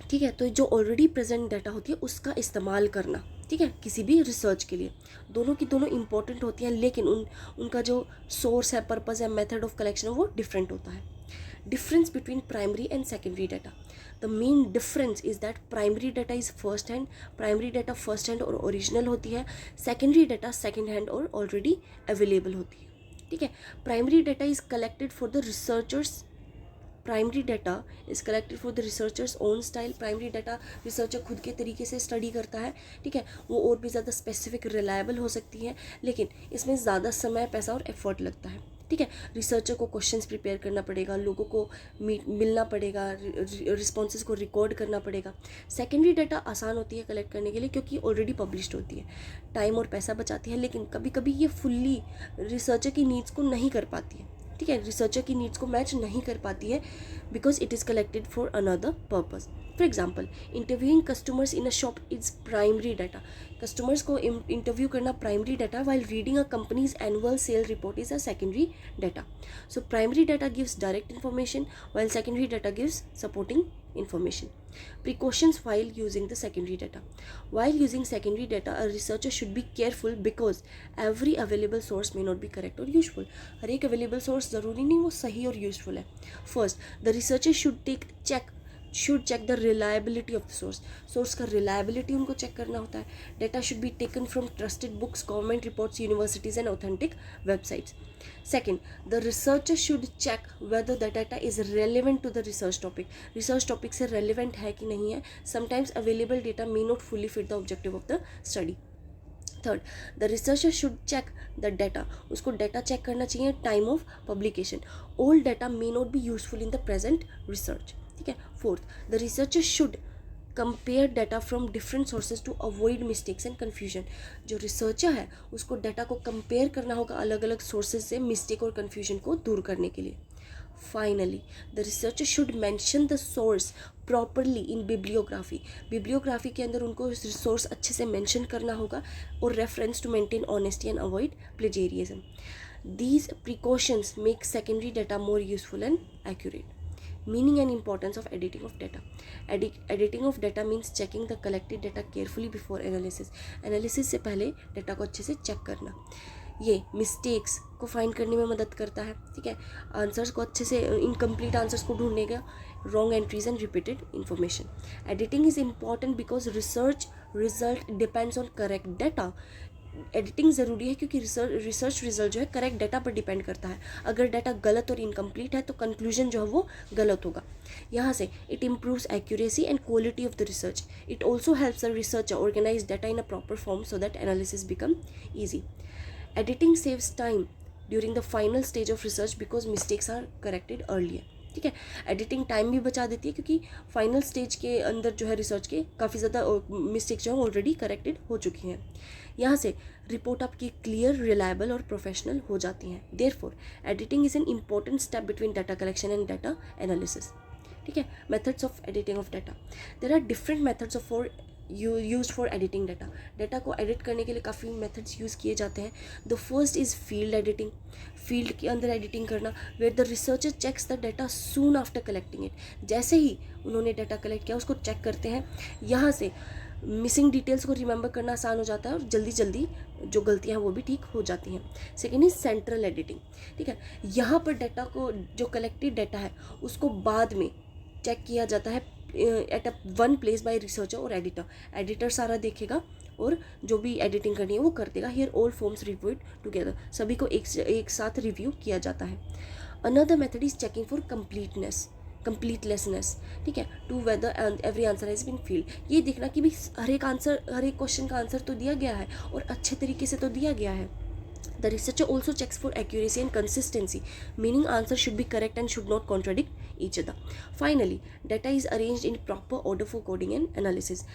ठीक है, तो जो ऑलरेडी प्रेजेंट डाटा होती है उसका इस्तेमाल करना. ठीक है, किसी भी रिसर्च के लिए दोनों की दोनों इंपॉर्टेंट होती हैं, लेकिन उनका जो सोर्स है, पर्पस है, मेथड ऑफ कलेक्शन है वो डिफरेंट होता है. Difference between primary and secondary data. The main difference is that primary data is first hand. Primary data first hand और ओरिजिनल होती है. सेकेंडरी डाटा सेकेंड हैंड और ऑलरेडी अवेलेबल होती है. ठीक है, primary data is collected for the researchers. Primary data is collected for the researchers own style. Primary data researcher खुद के तरीके से स्टडी करता है. ठीक है, वो और भी ज़्यादा स्पेसिफिक, रिलायबल हो सकती है, लेकिन इसमें ज़्यादा समय, पैसा और एफर्ट लगता है. ठीक है, रिसर्चर को क्वेश्चंस प्रिपेयर करना पड़ेगा, लोगों को मिलना पड़ेगा, रिस्पॉन्सेज को रिकॉर्ड करना पड़ेगा. सेकेंडरी डाटा आसान होती है कलेक्ट करने के लिए क्योंकि ऑलरेडी पब्लिश्ड होती है, टाइम और पैसा बचाती है, लेकिन कभी कभी ये फुल्ली रिसर्चर की नीड्स को नहीं कर पाती है. ठीक है, रिसर्चर की नीड्स को मैच नहीं कर पाती है because it is collected for another purpose. For example, interviewing customers in a shop is primary data. Customers को इंटरव्यू करना primary data, while reading a company's annual sale report is a secondary data. So primary data gives direct information while secondary data gives supporting information. Precautions while using the secondary data. While using secondary data, a researcher should be careful because every available source may not be correct or useful. हर एक available source ज़रूरी नहीं वो सही और useful है. First, the researcher should check the reliability of the source. Source का reliability उनको check करना होता है. Data should be taken from trusted books, government reports, universities and authentic websites. Second, the researcher should check whether the data is relevant to the research topic. Research topic से relevant है कि नहीं है. Sometimes available data may not fully fit the objective of the study. Third, the researcher should check the data. उसको data check करना चाहिए time of publication. All data may not be useful in the present research. ठीक है. Fourth, the researcher should compare data from different sources to avoid mistakes and confusion. जो researcher है उसको data को compare करना होगा अलग अलग सोर्सेज से मिस्टेक और कन्फ्यूजन को दूर करने के लिए. Finally, the researcher should mention the source properly in bibliography. Bibliography के अंदर उनको सोर्स अच्छे से मेंशन करना होगा और reference to maintain honesty and avoid plagiarism. These precautions make secondary data more useful and accurate. Meaning and importance of editing of data. Editing of data means checking the collected data carefully before analysis. Analysis से पहले data को अच्छे से check करना. ये mistakes को find करने में मदद करता है. ठीक है, आंसर्स को अच्छे से, इनकम्प्लीट आंसर्स को ढूंढने का, wrong entries and repeated information. Editing is important because research result depends on correct data. Editing ज़रूरी है क्योंकि रिसर्च रिजल्ट जो है करेक्ट डाटा पर डिपेंड करता है. अगर डाटा गलत और इनकम्प्लीट है तो कंक्लूजन जो है वो गलत होगा. यहाँ से it improves accuracy and quality of the research. It also helps a researcher organise data in a proper form so that analysis become easy. Editing saves time during the final stage of research because mistakes are corrected earlier. ठीक है, editing time भी बचा देती है क्योंकि final stage के अंदर जो है रिसर्च के काफ़ी ज़्यादा मिस्टेक्स जो है ऑलरेडी करेक्टेड हो चुकी हैं. यहाँ से रिपोर्ट आपकी क्लियर, रिलायबल और प्रोफेशनल हो जाती हैं. Therefore editing is an important step between data collection and data analysis. ठीक है, methods of editing of data. There are different methods of for use for editing data. Data को edit करने के लिए काफ़ी मेथड्स यूज़ किए जाते हैं. The first is field editing. Field के अंदर एडिटिंग करना where the researcher checks the data soon after collecting it. जैसे ही उन्होंने डाटा कलेक्ट किया उसको चेक करते हैं. यहाँ से मिसिंग डिटेल्स को रिमेंबर करना आसान हो जाता है और जल्दी जल्दी जो गलतियाँ हैं वो भी ठीक हो जाती हैं. Second is central editing. ठीक है, यहाँ पर डाटा को जो कलेक्टेड डाटा है उसको बाद में चेक किया जाता है at a one place by researcher और एडिटर. एडिटर सारा देखेगा और जो भी एडिटिंग करनी है वो कर देगा. Here all forms reviewed together. सभी को एक साथ रिव्यू किया जाता है. Another method is checking for completeness. ठीक है, to whether every answer has been filled. ये देखना कि भाई हर एक क्वेश्चन का आंसर तो दिया गया है और अच्छे तरीके से तो दिया गया है. The researcher also checks for accuracy and consistency, meaning answer should be correct and should not contradict each other. Finally, data is arranged in proper order for coding and analysis.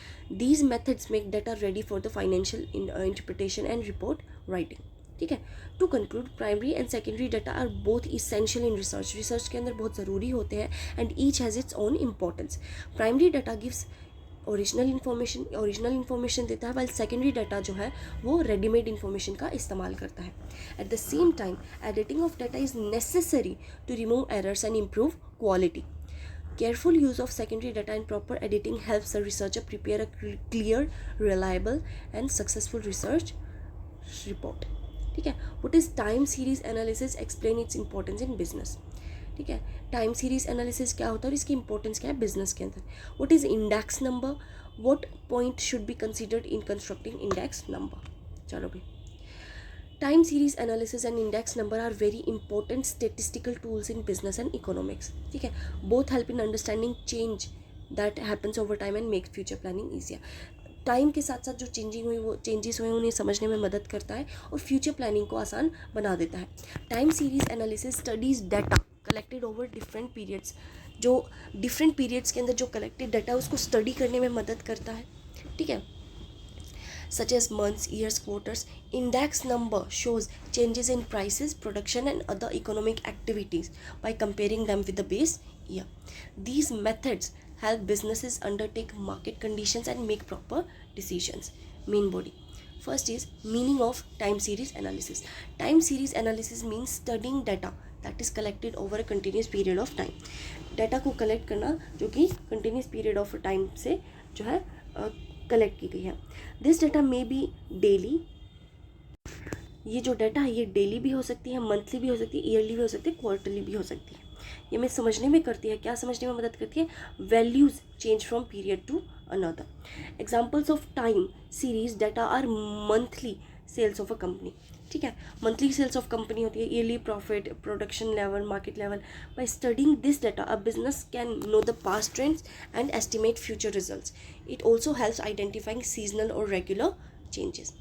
These methods make data ready for the financial interpretation and report writing. ठीक है, to conclude primary and secondary data are both essential in research. Research के अंदर बहुत ज़रूरी होते हैं and each has its own importance. Primary data gives original information देता है, वाइल सेकेंडरी डाटा जो है वो रेडीमेड इन्फॉर्मेशन का इस्तेमाल करता है. At the same time editing of data is necessary to remove errors and improve quality. Careful use of secondary data and proper editing helps the researcher prepare a clear, reliable and successful research report. ठीक है, what is time series analysis? Explain its importance in business. ठीक है, time series analysis क्या होता है और इसकी importance क्या है बिजनेस के अंदर. What is index number? What point should be considered in constructing index number. चलो भाई, time series analysis and index number are very important statistical tools in business and economics. ठीक है, both help in understanding change that happens over time and make future planning easier. Time के साथ साथ जो changes हुए उन्हें समझने में मदद करता है और फ्यूचर प्लानिंग को आसान बना देता है. Time series analysis studies data collected over different periods. जो डिफरेंट पीरियड्स के अंदर जो कलेक्टेड डाटा है उसको स्टडी करने में मदद करता है. ठीक है, such as months, years, quarters. Index number shows changes in prices, production and other economic activities by comparing them with the base year. These methods help businesses undertake market conditions and make proper decisions. Main body. First is meaning of time series analysis. Time series analysis means studying data that is collected over a continuous period of time. Data को collect करना जो कि continuous period of time से जो है collect की गई है. This data may be daily. ये जो डाटा है ये डेली भी हो सकती है, मंथली भी हो सकती है, ईयरली भी हो सकती है, क्वार्टरली भी हो सकती है. ये हमें समझने में करती है, क्या समझने में मदद करती है? Values change from period to another. Examples of time series data are monthly sales of a company. ठीक है, मंथली सेल्स ऑफ कंपनी होती है, yearly profit, production level, market level. By studying this data a business can know the past trends and estimate future results. It also helps identifying seasonal और regular changes.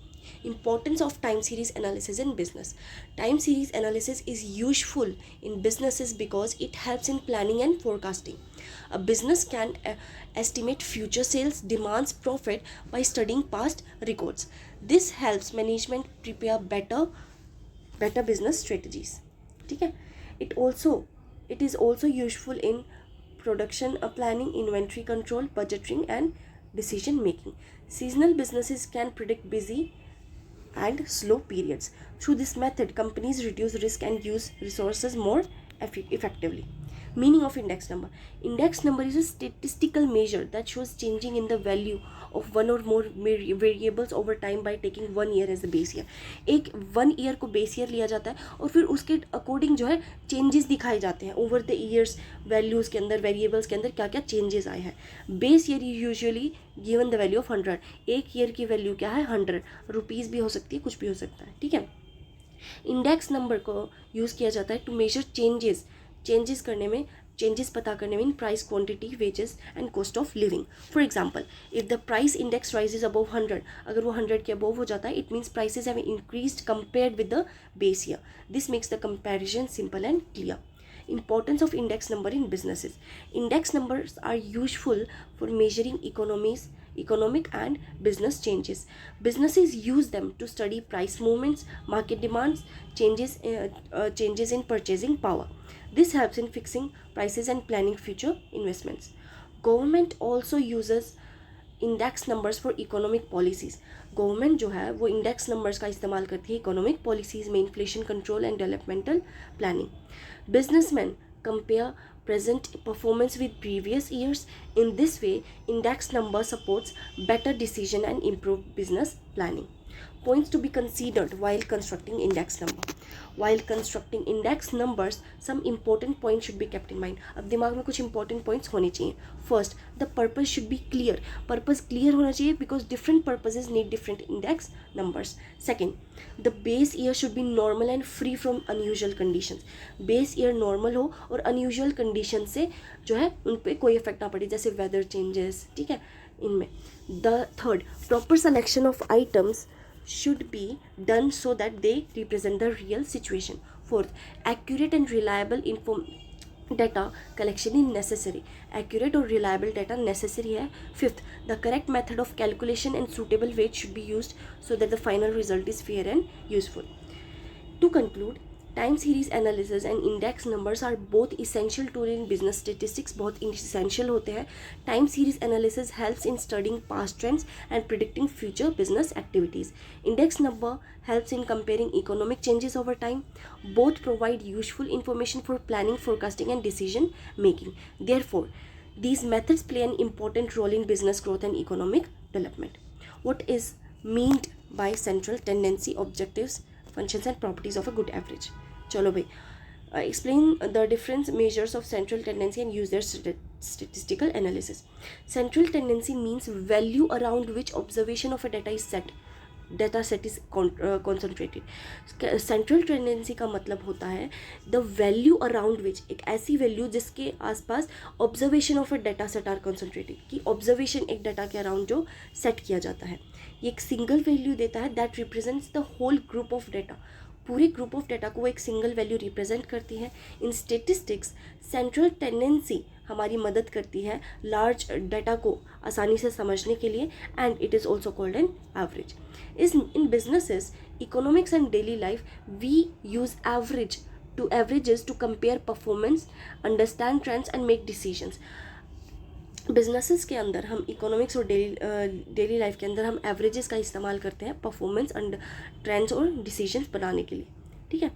Importance of time series analysis in business. Time series analysis is useful in businesses because it helps in planning and forecasting. A business can estimate future sales, demands, profit by studying past records. This helps management prepare better business strategies. ठीक है, it is also useful in production planning, inventory control, budgeting and decision making. Seasonal businesses can predict busy and slow periods. Through this method, companies reduce risk and use resources more effectively. Meaning of index number. Index number is a statistical measure that shows changing in the value of one or more variables over time by taking 1 year as the base year. एक 1 year को base year लिया जाता है और फिर उसके according जो है चेंजेस दिखाए जाते हैं ओवर द ईयर्स, वैल्यूज़ के अंदर, वेरिएबल्स के अंदर क्या क्या चेंजेस आए हैं. Base year usually given the value of 100. एक ईयर की वैल्यू क्या है? 100 रुपीज़ भी हो सकती है, कुछ भी हो सकता है. ठीक है. इंडेक्स नंबर को यूज़ किया जाता है टू मेजर चेंजेस करने में, चेंजेस पता करने में in price, quantity, wages and cost of living. For example, if the price index rises above 100, अगर वो 100 के अबव हो जाता है, it means prices have increased compared with the base year. This makes the comparison simple and clear. Importance of index number in businesses. Index numbers are useful for measuring economic and business changes. Businesses use them to study price movements, market demands, changes in purchasing power. This helps in fixing prices and planning future investments. Government also uses index numbers for economic policies. Government जो है वो index numbers का इस्तेमाल करती है economic policies में, inflation control and developmental planning. Businessman compare present performance with previous years. In this way, index number supports better decision and improved business planning. Points to be considered while constructing index number. While constructing index numbers, some important points should be kept in mind. अब दिमाग में कुछ important points होने चाहिए. First, the purpose should be clear. Purpose clear होना चाहिए because different purposes need different index numbers. Second, the base year should be normal and free from unusual conditions. Base year normal हो और unusual condition से जो है उन पर कोई effect ना पड़े, जैसे weather changes. ठीक है, इनमें. The third, proper selection of items should be done so that they represent the real situation. Fourth, accurate and reliable data collection is necessary. Accurate और reliable data necessary है. Fifth, the correct method of calculation and suitable weight should be used so that the final result is fair and useful. To conclude, time series analysis and index numbers are both essential tool in business statistics. बहुत essential होते हैं. Time series analysis helps in studying past trends and predicting future business activities. Index number helps in comparing economic changes over time. Both provide useful information for planning, forecasting and decision making. Therefore, these methods play an important role in business growth and economic development. What is meant by central tendency, objectives, functions and properties of a good average? चलो भाई, explain the different measures of central tendency and use their statistical analysis. Central tendency means value around which observation of a data set is concentrated. Central tendency का मतलब होता है the value around which, एक ऐसी value जिसके आसपास observation of a data set are concentrated, कि observation एक डाटा के अराउंड जो सेट किया जाता है. ये एक सिंगल वैल्यू देता है that represents the whole group of data. पूरे ग्रुप ऑफ डाटा को वो एक सिंगल वैल्यू रिप्रेजेंट करती है. इन स्टेटिस्टिक्स सेंट्रल टेंडेंसी हमारी मदद करती है लार्ज डाटा को आसानी से समझने के लिए, and it is also called an average. In businesses, economics and daily life, we use averages to compare performance, understand trends and make decisions. Businesses के अंदर हम इकोनॉमिक्स और डेली लाइफ के अंदर हम एवरेजेस का इस्तेमाल करते हैं परफॉर्मेंस एंड ट्रेंड्स और डिसीजंस बनाने के लिए. ठीक है.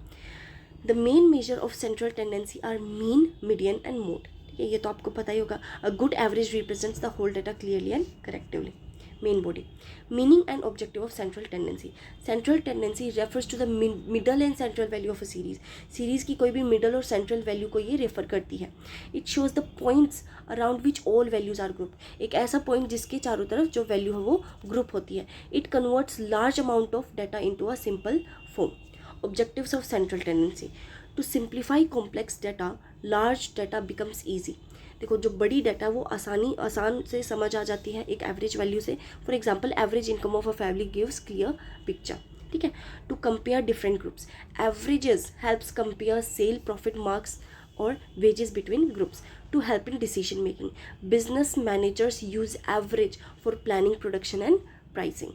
The main measure of central tendency are mean, median and mode. ठीक है, ये तो आपको पता ही होगा. A good average represents the whole data clearly and correctively. Main body. Meaning and objective of central tendency. Central tendency refers to the middle and central value of a series. Series की कोई भी middle और central value को ये refer करती है. It shows the points around which all values are grouped. एक ऐसा point जिसके चारों तरफ जो value है वो group होती है. It converts large amount of data into a simple form. Objectives of central tendency. To simplify complex data, large data becomes easy. देखो, जो बड़ी डाटा वो आसान से समझ आ जाती है एक एवरेज वैल्यू से. For example, average income of a family gives clear picture. ठीक है. To compare different groups, averages helps compare sale, profit, marks और wages between groups to help in decision making. Business managers use average for planning, production and pricing.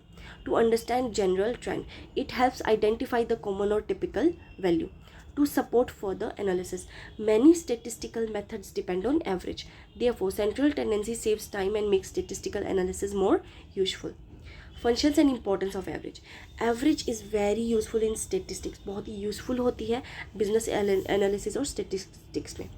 To understand general trend, it helps identify the common or typical value. To support further analysis, many statistical methods depend on average. Therefore, central tendency saves time and makes statistical analysis more useful. Functions and importance of average. Average is very useful in statistics. बहुत ही useful होती है business analysis और statistics में.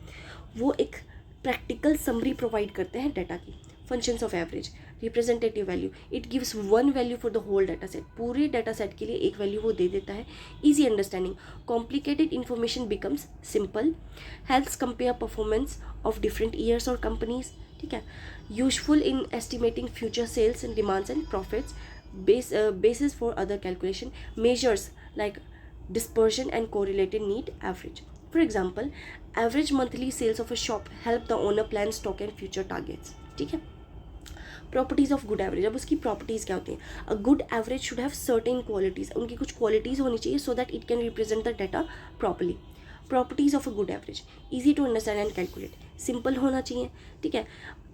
वो एक practical summary provide करते हैं data की. Functions of average, representative value, it gives one value for the whole data set. पूरे डाटा सेट के लिए एक वैल्यू वो दे देता है. Easy understanding, complicated information becomes simple, helps compare performance of different years और कंपनीज. ठीक है. Useful in estimating future sales and demands and profits, basis for other calculation, measures like dispersion and correlated need average. For example, average monthly sales of a shop help the owner plan stock and future targets. ठीक है. Properties of good average. अब उसकी properties क्या होती हैं? A good average should have certain qualities. उनकी कुछ qualities होनी चाहिए so that it can represent the data properly. Properties of a good average, easy to understand and calculate, simple होना चाहिए. ठीक है.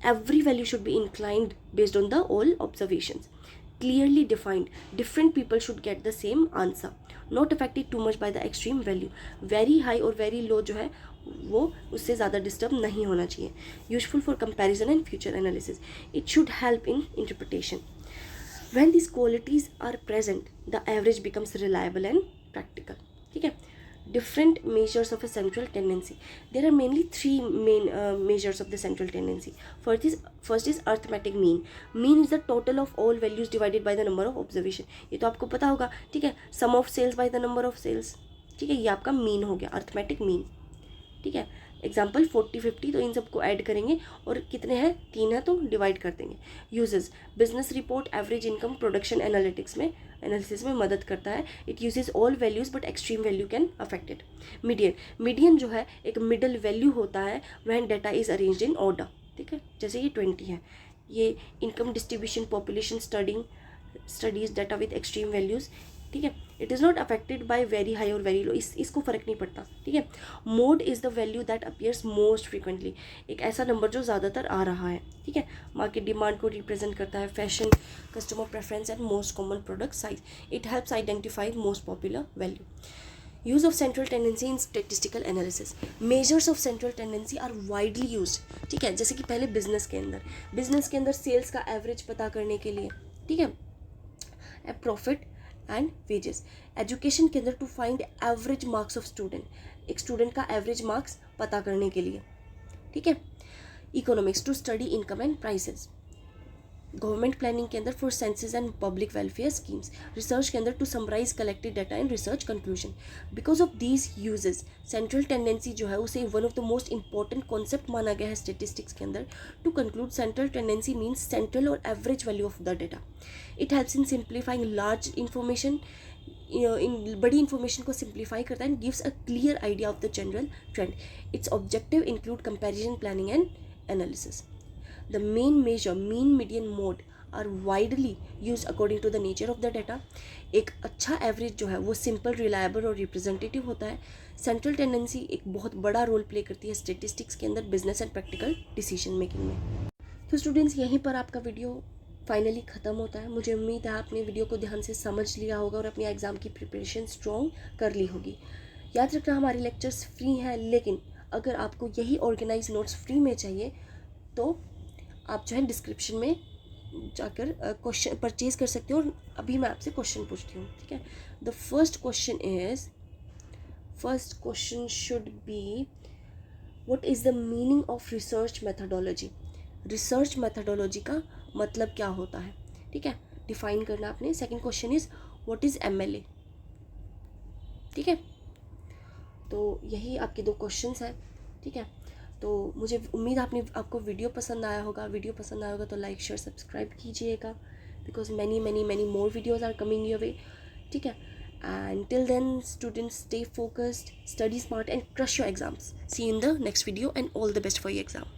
Every value should be inclined based on the all observations. Clearly defined, different people should get the same answer, not affected too much by the extreme value. Very high और very low जो है वो उससे ज़्यादा disturb नहीं होना चाहिए. Useful for comparison and future analysis, it should help in interpretation. When these qualities are present, the average becomes reliable and practical. ठीक है. Different measures of a central tendency. There are mainly three main measures of the central tendency. First is arithmetic mean. Mean is the total of all values divided by the number of observation. ये तो आपको पता होगा. ठीक है. Sum of sales by the number of sales. ठीक है. ये आपका मीन हो गया, अर्थमेटिक मीन. ठीक है. एग्जाम्पल 40 50, तो इन सबको ऐड करेंगे और कितने हैं, 3 है तो डिवाइड कर देंगे. Uses, business report average income production analysis में मदद करता है. It uses all values but extreme value can affect it. Median जो है एक मिडल वैल्यू होता है when data is arranged in order. ठीक है. जैसे ये 20 है, ये income distribution population studies data with extreme values. ठीक है. It is not affected by very high और वेरी लो. इसको फ़र्क नहीं पड़ता. ठीक है. Mode is the value that appears most frequently. एक ऐसा नंबर जो ज़्यादातर आ रहा है. ठीक है. मार्केट डिमांड को रिप्रेजेंट करता है. Fashion, customer preference and most common product size. It helps identify most popular value. Use of central tendency in statistical analysis. Measures of central tendency are widely use. ठीक है. जैसे कि पहले business के अंदर सेल्स का एवरेज पता करने के लिए. ठीक है. Profit and wages. एजुकेशन के अंदर to find average marks of student. एक स्टूडेंट का एवरेज मार्क्स पता करने के लिए. ठीक है. Economics to study income and prices. Government planning के अंदर for censuses and public welfare schemes. Research के अंदर to summarise collected data and research conclusion. Because of these uses central tendency जो है उसे one of the most important concept माना गया है स्टेटिस्टिक्स के अंदर. To conclude central tendency means central और average value of the data. It helps in simplifying large information. इन बड़ी इंफॉर्मेशन को सिंप्लीफाई करता है and gives a clear idea of the general trend. Its objective include comparison, planning and analysis. The main measure, mean, median, mode are widely used according to the nature of the data. एक अच्छा average जो है वो simple, reliable और representative होता है. Central tendency एक बहुत बड़ा रोल प्ले करती है स्टेटिस्टिक्स के अंदर business and practical decision making में. तो स्टूडेंट्स, यहीं पर आपका वीडियो फाइनली ख़त्म होता है. मुझे उम्मीद है आपने वीडियो को ध्यान से समझ लिया होगा और अपनी एग्ज़ाम की प्रिपरेशन स्ट्रॉन्ग कर ली होगी. याद रखना, हमारे लेक्चर्स फ्री हैं, लेकिन अगर आपको यही ऑर्गेनाइज नोट्स फ्री में चाहिए तो आप जो है डिस्क्रिप्शन में जाकर क्वेश्चन परचेज़ कर सकते हो. और अभी मैं आपसे क्वेश्चन पूछती हूँ. ठीक है. The first question should be, what is the meaning of research methodology. Research methodology का मतलब क्या होता है. ठीक है. डिफाइन करना आपने. Second question is what is MLA. ठीक है. तो यही आपके 2 क्वेश्चंस हैं. ठीक है. तो मुझे उम्मीद आपको वीडियो पसंद आया होगा. तो लाइक, शेयर, सब्सक्राइब कीजिएगा, because many more videos are coming your way. ठीक है. And till then students, stay focused, study smart and crush your exams. See you in the next video and all the best for your exam.